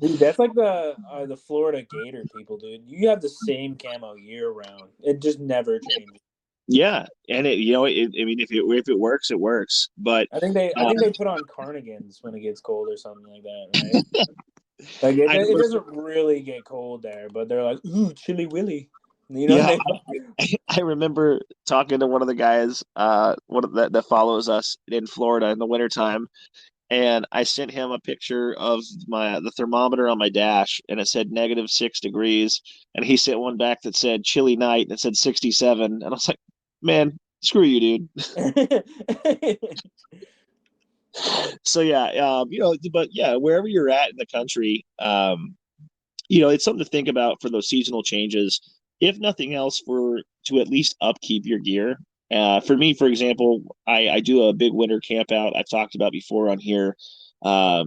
Dude, that's like the Florida Gator people, dude. You have the same camo year round. It just never changes. yeah, and I mean if it works, it works. But I uh, think they put on carnigans when it gets cold or something like that, right? Like I it know, doesn't really get cold there, but they're like, ooh, chilly willy. yeah, They I remember talking to one of the guys, that follows us in Florida in the wintertime, and I sent him a picture of the thermometer on my dash, and it said -6 degrees, and he sent one back that said chilly night, and it said 67, and I was like, man, screw you, dude. So yeah, but yeah, wherever you're at in the country, it's something to think about for those seasonal changes. If nothing else, for to at least upkeep your gear. For me, for example, I do a big winter camp out I've talked about before on here,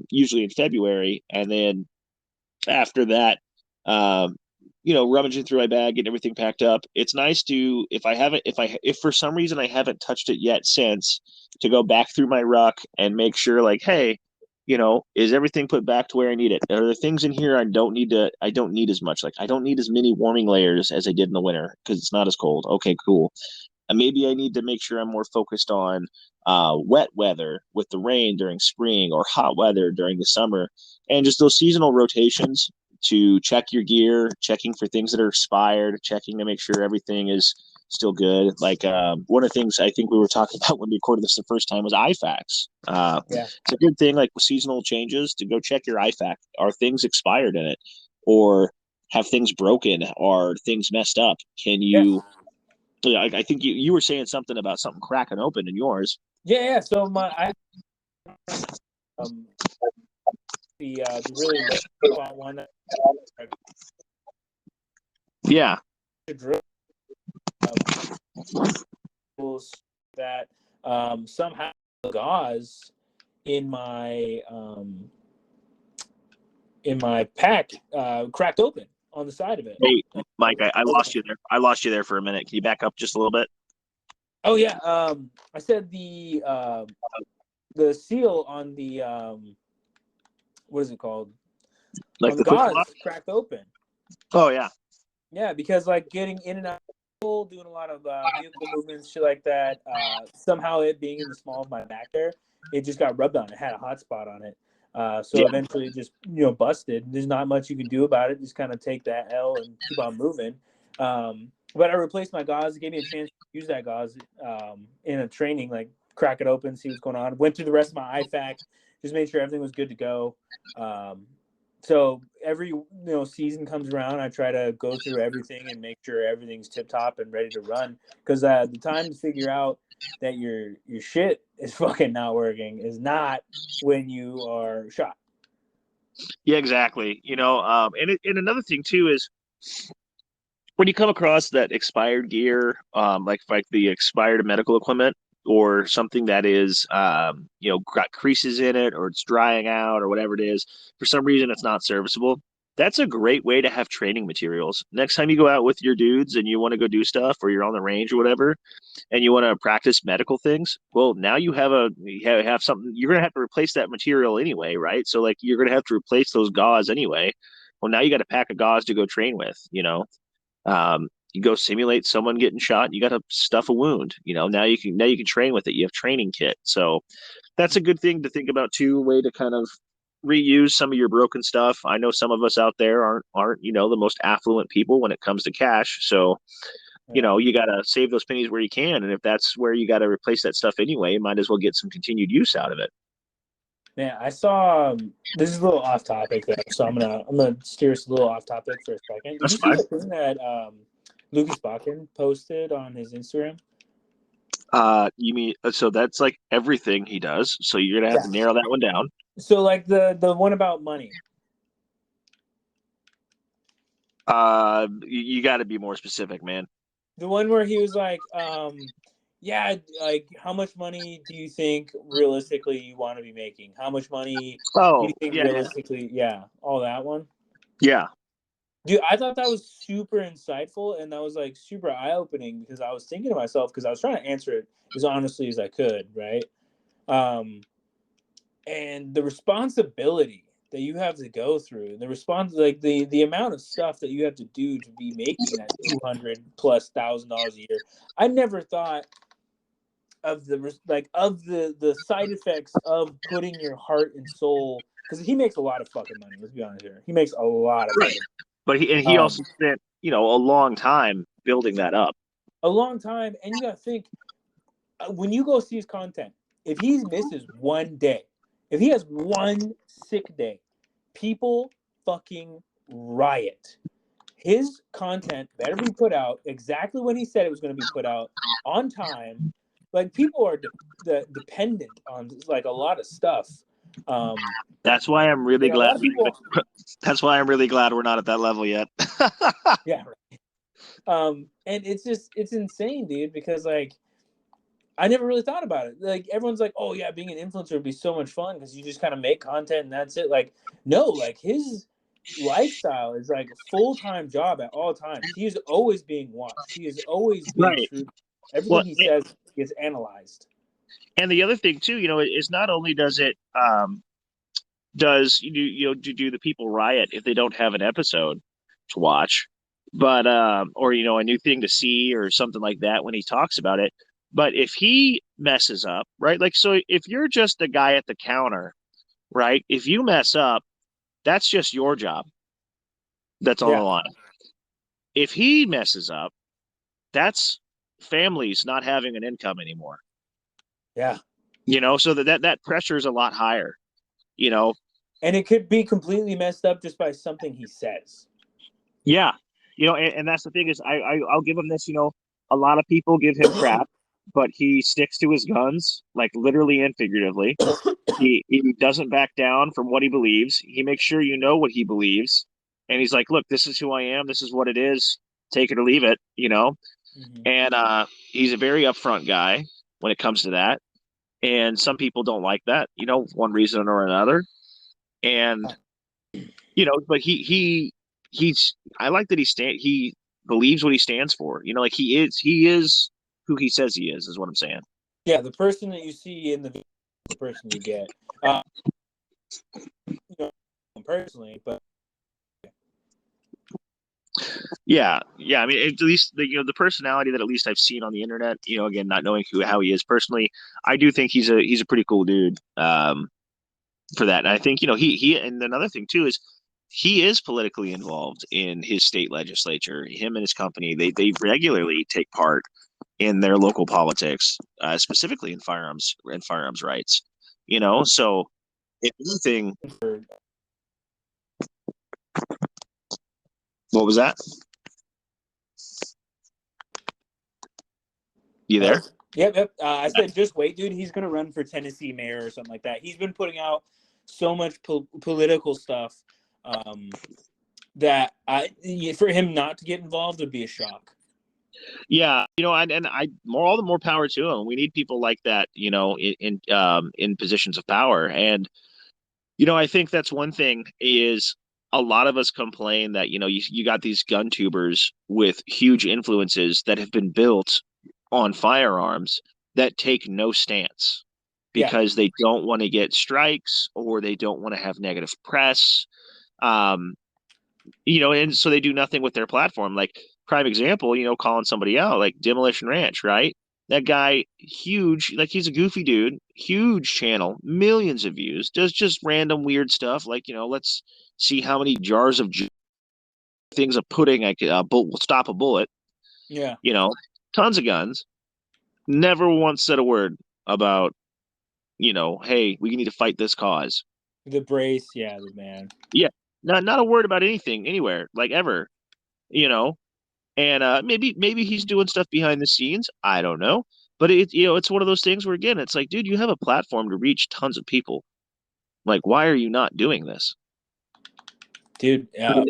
usually in February, and then after that, um, rummaging through my bag, getting everything packed up. It's nice to if for some reason I haven't touched it yet since, to go back through my ruck and make sure like, hey, is everything put back to where I need it? Are there things in here I don't need as much? Like I don't need as many warming layers as I did in the winter because it's not as cold. Okay, cool. And maybe I need to make sure I'm more focused on wet weather with the rain during spring or hot weather during the summer, and just those seasonal rotations to check your gear, checking for things that are expired, checking to make sure everything is still good. Like one of the things I think we were talking about when we recorded this the first time was IFACs. Yeah. It's a good thing, like with seasonal changes, to go check your IFAC. Are things expired in it? or have things broken or things messed up? Can Yeah. you? Yeah, I think you were saying something about something cracking open in yours. Yeah. So um the really low spot one that Yeah. drill that somehow the gauze in my pack cracked open on the side of it. Hey, Mike, I lost you there. I lost you there for a minute. Can you back up just a little bit? Oh yeah, I said the seal on the what is it called? Like On the the cookie gauze block? cracked open. Oh yeah. Yeah, because like getting in and out, doing a lot of vehicle movements, shit like that. Somehow it being in the small of my back there, it just got rubbed on. It had a hot spot on it. So Yeah. eventually it just busted. There's not much you can do about it. Just kind of take that L and keep on moving. But I replaced my gauze. It gave me a chance to use that gauze in a training, like crack it open, see what's going on. Went through the rest of my IFAC, just made sure everything was good to go. So every season comes around, I try to go through everything and make sure everything's tip top and ready to run. Because the time to figure out that your shit is fucking not working is not when you are shot. Yeah, exactly. And another thing too is when you come across that expired gear, like the expired medical equipment or something that is, got creases in it or it's drying out or whatever it is, for some reason it's not serviceable. That's a great way to have training materials. Next time you go out with your dudes and you want to go do stuff or you're on the range or whatever, and you want to practice medical things, well, now you have something. You're gonna have to replace that material anyway, right? So like you're gonna have to replace those gauze anyway. Well, now you got to pack a gauze to go train with. You go simulate someone getting shot. You got to stuff a wound. Now you can train with it. You have training kit. So that's a good thing to think about too. A way to kind of reuse some of your broken stuff. I know some of us out there aren't the most affluent people when it comes to cash. So Yeah. you got to save those pennies where you can. And if that's where you got to replace that stuff anyway, you might as well get some continued use out of it. Man, I saw this is a little off topic there, so I'm gonna steer us a little off topic for a second. Did That's you see fine. the thing that Lucas Bakken posted on his Instagram? You mean so that's like everything he does. So you're gonna have Yeah. to narrow that one down. So like the one about money. You got to be more specific, man. The one where he was like, yeah, like how much money do you think realistically you want to be making? How much money do Oh, you think yeah, yeah, realistically? Yeah, all that one. yeah. Dude, I thought that was super insightful and that was like super eye opening because I was thinking to myself because I was trying to answer it as honestly as I could, right? Um, and the responsibility that you have to go through, the response, like the amount of stuff that you have to do to be making that $200,000+ a year. I never thought of the side effects of putting your heart and soul because he makes a lot of fucking money. Let's be honest here. He makes a lot of Right. fucking But he money. also spent a long time building that up. A long time, and you got to think when you go see his content, if he misses one day, if he has one sick day, people fucking riot. His content better be put out exactly when he said it was going to be put out on time. Like people are dependent on like a lot of stuff. That's why I'm really And a lot glad. of people, That's why I'm really glad we're not at that level yet. yeah. And it's insane, dude, because like I never really thought about it. Like everyone's like, "Oh yeah, being an influencer would be so much fun because you just kind of make content and that's it." Like, no, like his lifestyle is like a full-time job at all times. He is always being watched. He is always being Right. scrutinized. Well, Everything he says gets analyzed. and the other thing too, is not only does it do the people riot if they don't have an episode to watch, but or a new thing to see or something like that when he talks about it. But if he messes up, right? Like so if you're just a guy at the counter, right? If you mess up, that's just your job. That's on the Yeah, line. If he messes up, that's families not having an income anymore. yeah, So that pressure is a lot higher. You know, And it could be completely messed up just by something he says. Yeah, and that's the thing is I'll give him this. A lot of people give him crap, but he sticks to his guns, like literally and figuratively. He doesn't back down from what he believes. He makes sure you know what he believes, and he's like, "Look, this is who I am. This is what it is. Take it or leave it." Mm-hmm. And he's a very upfront guy when it comes to that. And some people don't like that, one reason or another. And but he's I like that he believes what he stands for. Like he is who he says he is what I'm saying. Yeah, the person that you see in the video is the person you get. You know, personally, but Yeah, yeah. I mean, at least the personality that at least I've seen on the internet. Again, not knowing how he is personally, I do think he's a pretty cool dude. For that, and I think he and another thing too is he is politically involved in his state legislature. Him and his company, they regularly take part in their local politics, specifically in firearms rights. So if anything, what was that? You hello? there? Yep. I said, just wait, dude. He's gonna run for Tennessee mayor or something like that. He's been putting out so much political stuff that for him not to get involved would be a shock. Yeah, and I more all the more power to him. We need people like that, in positions of power. And I think that's one thing is a lot of us complain that you got these gun tubers with huge influences that have been built on firearms that take no stance Yeah. because they don't want to get strikes or they don't want to have negative press. Um, and so they do nothing with their platform. Like prime example, calling somebody out, like Demolition Ranch, right? That guy, huge, like he's a goofy dude, huge channel, millions of views, does just random weird stuff. Like, let's see how many jars of things of pudding I could will stop a bullet. Yeah. Tons of guns. Never once said a word about, hey, we need to fight this cause. The brace, yeah, the man. Yeah, not a word about anything anywhere, like ever. You know, and maybe he's doing stuff behind the scenes. I don't know, but it's one of those things where again, it's like, dude, you have a platform to reach tons of people. Like, why are you not doing this, dude? Yeah.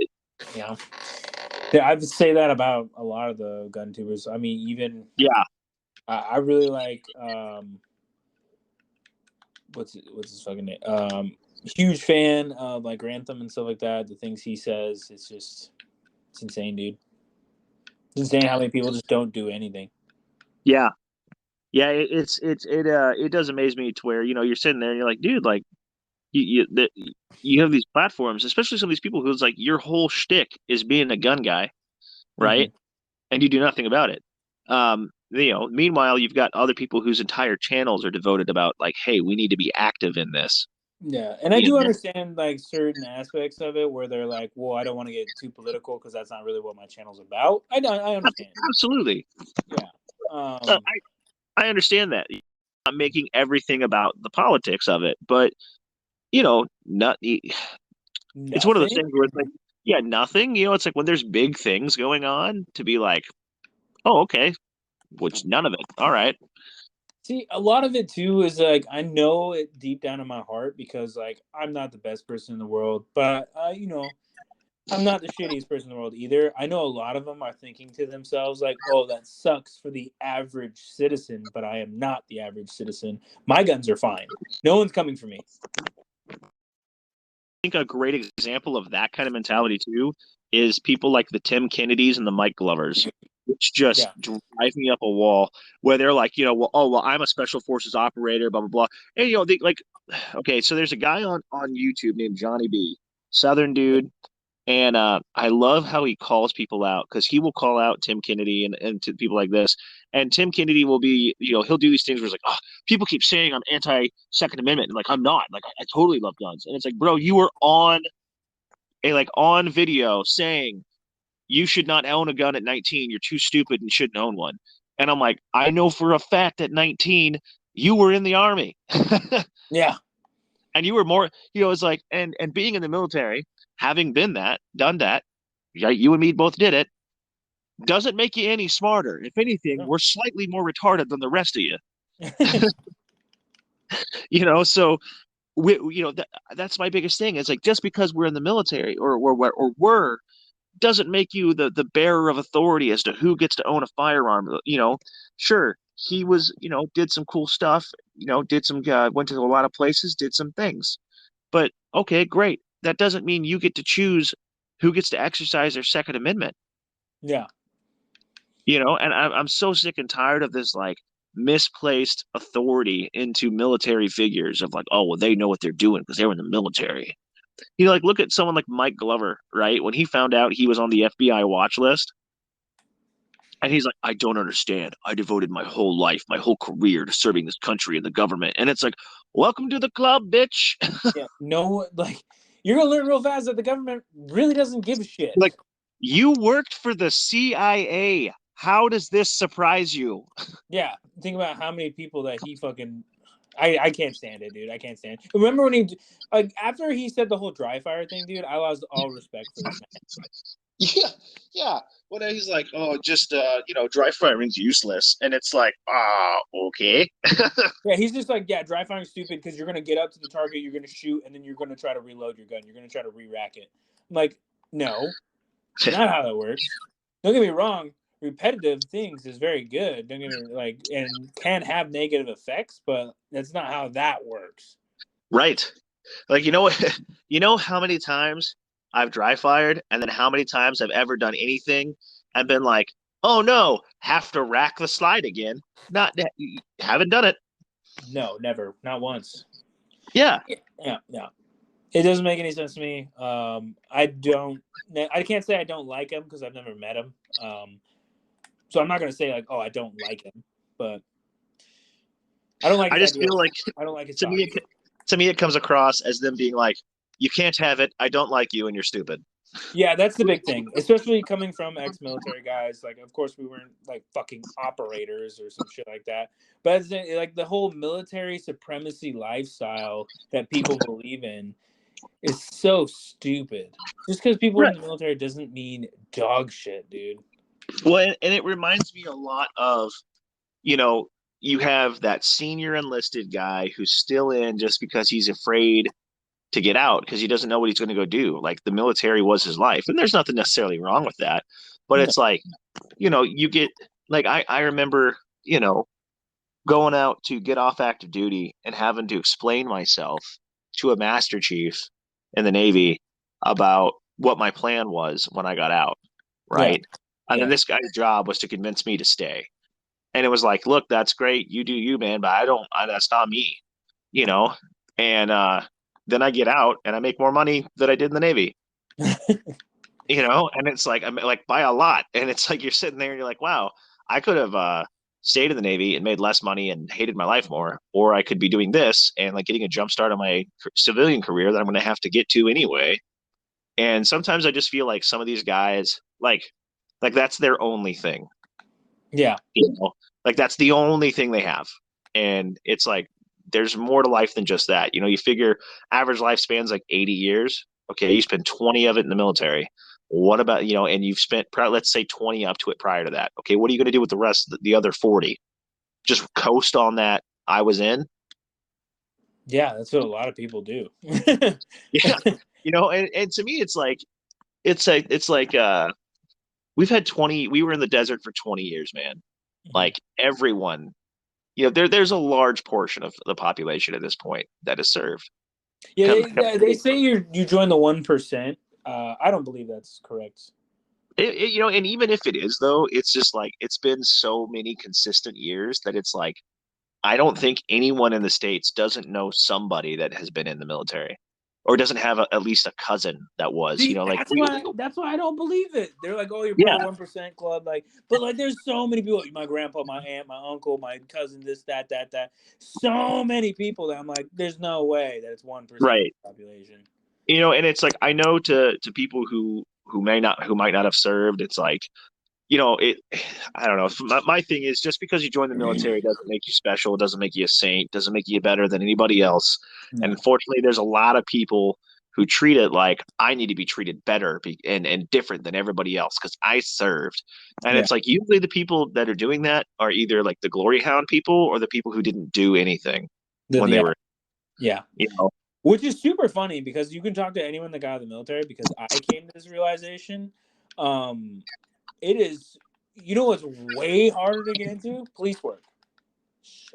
Yeah, I would say that about a lot of the gun tubers. I mean, even yeah, I really like what's his fucking name? Huge fan of like Grantham and stuff like that. The things he says, it's insane, dude. It's insane how many people just don't do anything. yeah, yeah. It does amaze me to where you're sitting there and you're like, dude, like you have these platforms, especially some of these people who's like your whole shtick is being a gun guy, Mm-hmm. right? And you do nothing about it. Meanwhile, you've got other people whose entire channels are devoted about like, hey, we need to be active in this. Yeah, and I do understand like certain aspects of it where they're like, well, I don't want to get too political because that's not really what my channel's about. I understand. Absolutely. Yeah. I understand that. I'm making everything about the politics of it, but not. It's one of those Nothing. things where it's like, yeah, nothing. It's like when there's big things going on to be like, oh, okay, which none of it. All right. See, a lot of it too is like I know it deep down in my heart because like I'm not the best person in the world, but I'm not the shittiest person in the world either. I know a lot of them are thinking to themselves like, "Oh, that sucks for the average citizen," but I am not the average citizen. My guns are fine. No one's coming for me. I think a great example of that kind of mentality too is people like the Tim Kennedys and the Mike Glovers, which just drive me up a wall. Where they're like, well, I'm a special forces operator, blah blah blah, and they like, okay, so there's a guy on YouTube named Johnny B, Southern dude. And I love how he calls people out because he will call out Tim Kennedy and to people like this. And Tim Kennedy will be, he'll do these things where it's like, oh, people keep saying I'm anti-Second Amendment. And like, I'm not. Like, I totally love guns. And it's like, bro, you were on video saying you should not own a gun at 19. You're too stupid and shouldn't own one. And I'm like, I know for a fact at 19, you were in the army. Yeah. and you were more, it's like, and being in the military, having been that, done that, yeah, you and me both did it, doesn't make you any smarter. If anything, No. we're slightly more retarded than the rest of you. So that's my biggest thing. It's like just because we're in the military or were doesn't make you the bearer of authority as to who gets to own a firearm. Sure, he was, did some cool stuff, did some went to a lot of places, did some things. But okay, great. That doesn't mean you get to choose who gets to exercise their Second Amendment. Yeah. And I'm so sick and tired of this like misplaced authority into military figures of like, oh, well, they know what they're doing because they were in the military. Like look at someone like Mike Glover, right? When he found out he was on the FBI watch list, and he's like, I don't understand. I devoted my whole life, my whole career to serving this country and the government. And it's like, welcome to the club, bitch. Yeah. No, like you're gonna learn real fast that the government really doesn't give a shit. Like, you worked for the CIA. How does this surprise you? Yeah. Think about how many people that he fucking. I can't stand it, dude. I can't stand it. Remember when he, like, after he said the whole dry fire thing, dude, I lost all respect for this man. Yeah, yeah. When he's like, oh, just dry firing's useless, and it's like, okay. Yeah, he's just like, yeah, dry firing's stupid because you're gonna get up to the target, you're gonna shoot, and then you're gonna try to reload your gun. You're gonna try to re-rack it. I'm like, no, not how that works. Don't get me wrong. Repetitive things is very good. Don't get me like, and can have negative effects, but that's not how that works. Right. Like, you know how many times I've dry fired, and then how many times I've ever done anything and been like, oh no, have to rack the slide again. Not haven't done it. No, never, not once. Yeah. Yeah. It doesn't make any sense to me. I can't say I don't like him because I've never met him. So I'm not gonna say like, oh, I don't like him, but I don't like. I just feel like I don't like his to me, it comes across as them being like, you can't have it. I don't like you, and you're stupid. Yeah, that's the big thing, especially coming from ex-military guys. Like, of course, we weren't like fucking operators or some shit like that. But it's, like the whole military supremacy lifestyle that people believe in is so stupid. Just because people are in the military doesn't mean dog shit, dude. Well, and it reminds me a lot of, you have that senior enlisted guy who's still in just because he's afraid to get out because he doesn't know what he's going to go do. Like the military was his life, and there's nothing necessarily wrong with that. But it's like, you get like I remember, going out to get off active duty and having to explain myself to a master chief in the Navy about what my plan was when I got out, right? Yeah. And then this guy's job was to convince me to stay. And it was like, look, that's great. You do you, man, but that's not me, you know? And then I get out and I make more money than I did in the Navy, and it's like, I'm like by a lot. And it's like, you're sitting there and you're like, wow, I could have stayed in the Navy and made less money and hated my life more, or I could be doing this and like getting a jump start on my civilian career that I'm going to have to get to anyway. And sometimes I just feel like some of these guys, like that's their only thing. Yeah. Like that's the only thing they have. And it's like, there's more to life than just that. You figure average lifespan's like 80 years. Okay, you spend 20 of it in the military. What about, and you've spent, let's say 20 up to it prior to that. Okay, what are you going to do with the rest of the other 40? Just coast on that I was in? Yeah, that's what a lot of people do. Yeah. And to me, it's like we've had we were in the desert for 20 years, man. Like everyone, there's a large portion of the population at this point that is served. Yeah, they say you join the 1%. I don't believe that's correct. And even if it is, though, it's just like it's been so many consistent years that it's like I don't think anyone in the States doesn't know somebody that has been in the military or doesn't have at least a cousin that was. See, like that's why I don't believe it. They're like, oh, you're part of 1% club, but there's so many people. My grandpa, my aunt, my uncle, my cousin, this, that. So many people that I'm like, there's no way that it's 1% of the population. And it's like I know to people who might not have served, it's like I don't know. My thing is just because you join the military doesn't make you special. It doesn't make you a saint. Doesn't make you better than anybody else. And No. unfortunately, there's a lot of people who treat it like I need to be treated better and different than everybody else because I served. And Yeah. it's like usually the people that are doing that are either like the glory hound people or the people who didn't do anything when they Yeah. were, Yeah. you know. Which is super funny because you can talk to anyone that got out of the military because I came to this realization. It is, what's way harder to get into? Police work.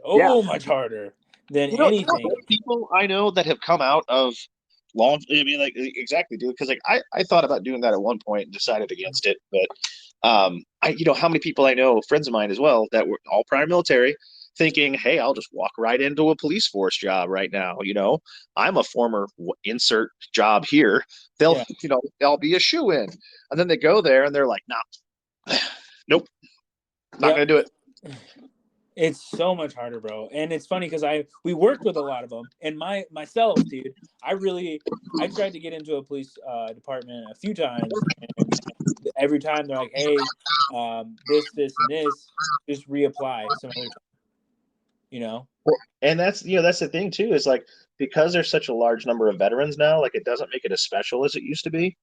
Yeah. So much harder than You know, anything. people I know that have come out of law. I mean, like exactly, dude. Because like I thought about doing that at one point and decided against it. But how many people I know, friends of mine as well, that were all prior military, thinking, hey, I'll just walk right into a police force job right now. I'm a former insert job here. They'll, Yeah. I'll be a shoe in, and then they go there and they're like, nah, nope, not Yep. gonna do it. It's so much harder, bro. And it's funny because we worked with a lot of them, and myself, dude, I tried to get into a police department a few times, and every time they're like, hey, this and this, just reapply some other time, you know. And that's the thing too, is like because there's such a large number of veterans now, like it doesn't make it as special as it used to be.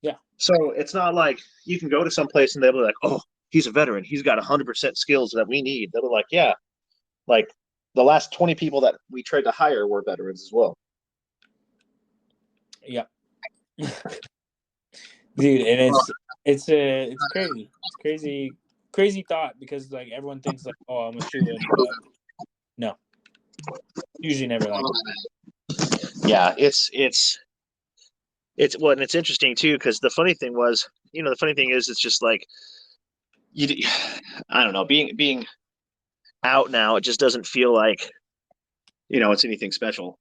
Yeah. So it's not like you can go to some place and they'll be like, oh, he's a veteran. He's got 100% skills that we need. They'll be like, yeah, like the last 20 people that we tried to hire were veterans as well. Yeah. Dude, and it's crazy. It's crazy thought because like everyone thinks like, oh, I'm a shoe-in, but no. Usually never like Yeah, and it's interesting too because the funny thing is it's just like you I don't know, being out now, it just doesn't feel like it's anything special.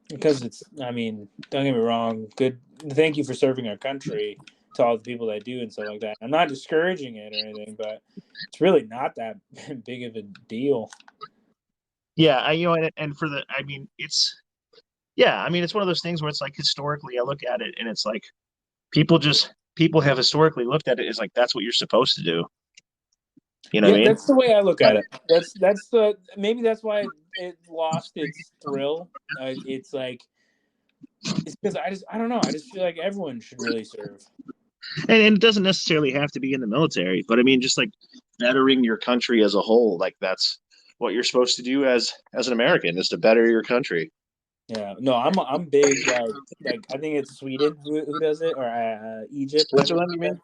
because I mean, don't get me wrong, good thank you for serving our country to all the people that do and stuff like that. I'm not discouraging it or anything, but it's really not that big of a deal. Yeah, and for the I mean it's yeah, I mean it's one of those things where it's like historically I look at it and it's like people have historically looked at it as like that's what you're supposed to do. You know Yeah, what I mean? that's the way I look at it. That's the maybe that's why it lost its thrill. It's like it's because I don't know. I just feel like everyone should really serve. And it doesn't necessarily have to be in the military, but I mean just like bettering your country as a whole, like that's what you're supposed to do as an American is to better your country. Yeah, no, I'm big. Like I think it's Sweden who does it, or Egypt. I think Switzerland, you mean?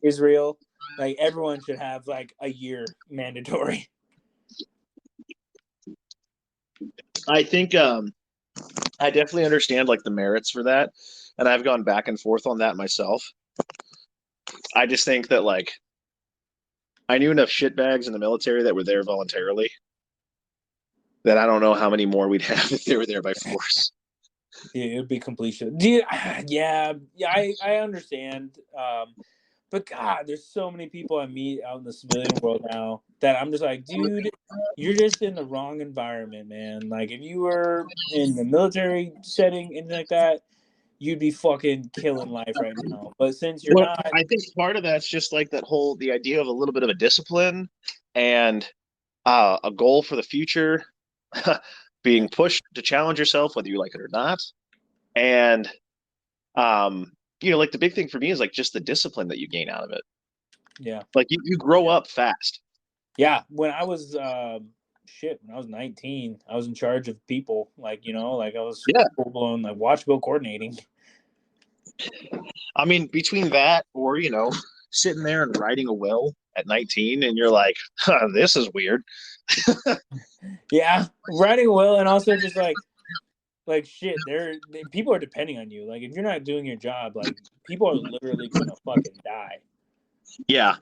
Israel. Like everyone should have like a year mandatory. I think I definitely understand like the merits for that, and I've gone back and forth on that myself. I just think that like I knew enough shitbags in the military that were there voluntarily that I don't know how many more we'd have if they were there by force. Yeah, it would be completion. Dude, yeah, I understand. But God, there's so many people I meet out in the civilian world now that I'm just like, dude, you're just in the wrong environment, man. Like if you were in the military setting, anything like that, you'd be fucking killing life right now. But since you're Well, not, I think part of that's just like the idea of a little bit of a discipline and a goal for the future, yeah, being pushed to challenge yourself whether you like it or not, and like the big thing for me is like just the discipline that you gain out of it. yeah, Like you grow yeah. up fast. Yeah, when I was when I was 19, I was in charge of people. Like like I was Yeah, full blown like watch bill coordinating. I mean between that or sitting there and writing a will at 19, and you're like, huh, this is weird. Yeah, writing a will, and also just like shit. People are depending on you. Like if you're not doing your job, like people are literally gonna fucking die. Yeah,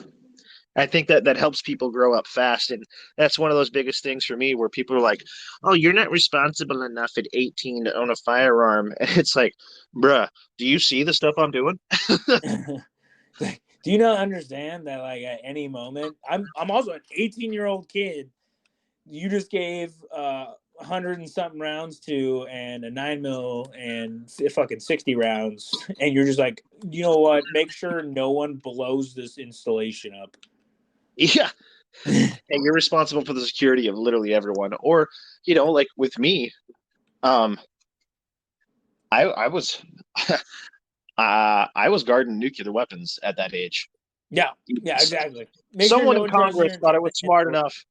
I think that helps people grow up fast, and that's one of those biggest things for me where people are like, "Oh, you're not responsible enough at 18 to own a firearm." And it's like, bruh, do you see the stuff I'm doing? Do you not understand that like at any moment I'm also an 18-year-old kid. You just gave 100 and something rounds to, and a 9 mil and fucking 60 rounds, and you're just like, you know what? Make sure no one blows this installation up. Yeah. And you're responsible for the security of literally everyone. Or, like with me, um, I was I was guarding nuclear weapons at that age. Yeah, exactly. Make sure Someone no in one tries to Congress thought it was interject. smart enough.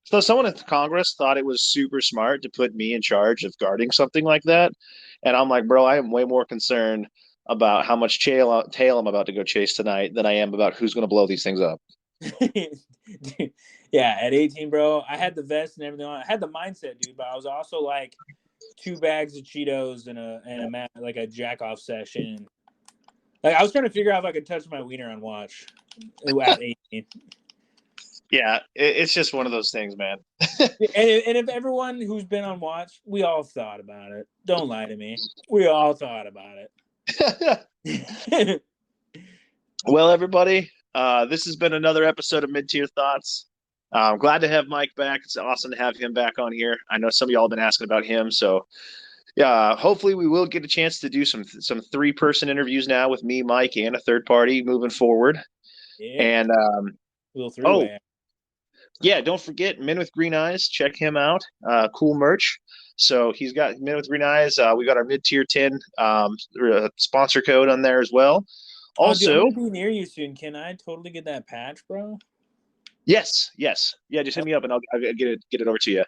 So someone in Congress thought it was super smart to put me in charge of guarding something like that. And I'm like, bro, I am way more concerned about how much tail I'm about to go chase tonight than I am about who's going to blow these things up. Dude, yeah, at 18, bro, I had the vest and everything on. I had the mindset, dude, but I was also like 2 bags of Cheetos and a jack off session. Like I was trying to figure out if I could touch my wiener on watch at 18. Yeah, it's just one of those things, man. And if everyone who's been on watch, we all thought about it. Don't lie to me. We all thought about it. Well, everybody, this has been another episode of Mid Tier Thoughts. I'm glad to have Mike back. It's awesome to have him back on here. I know some of y'all have been asking about him, so yeah, hopefully we will get a chance to do some 3-person interviews now with me, Mike, and a third party moving forward. Yeah. And little three-way. Yeah, don't forget Men with Green Eyes. Check him out. Cool merch. So he's got Men with Green Eyes. We got our mid-tier 10 sponsor code on there as well. Also, dude, I'm gonna be near you soon. Can I totally get that patch, bro? yes. Yeah, just hit me up and I'll get it over to you.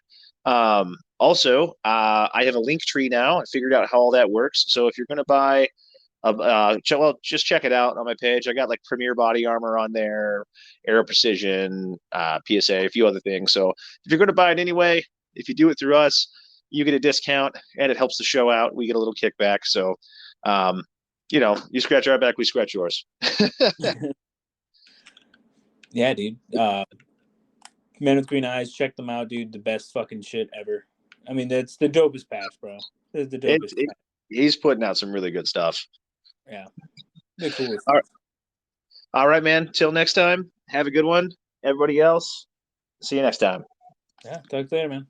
Also, I have a link tree now. I figured out how all that works. So if you're going to buy just check it out on my page. I got like Premier Body Armor on there, Aero Precision, PSA, a few other things. So if you're going to buy it anyway, if you do it through us, you get a discount and it helps the show out. We get a little kickback. So, you scratch our back, we scratch yours. Yeah, dude. Men with Green Eyes, check them out, dude. The best fucking shit ever. I mean, that's the dopest patch, bro. That's the dopest patch. He's putting out some really good stuff. Yeah. The coolest. All right, man. Till next time, have a good one. Everybody else, see you next time. Yeah, talk later, man.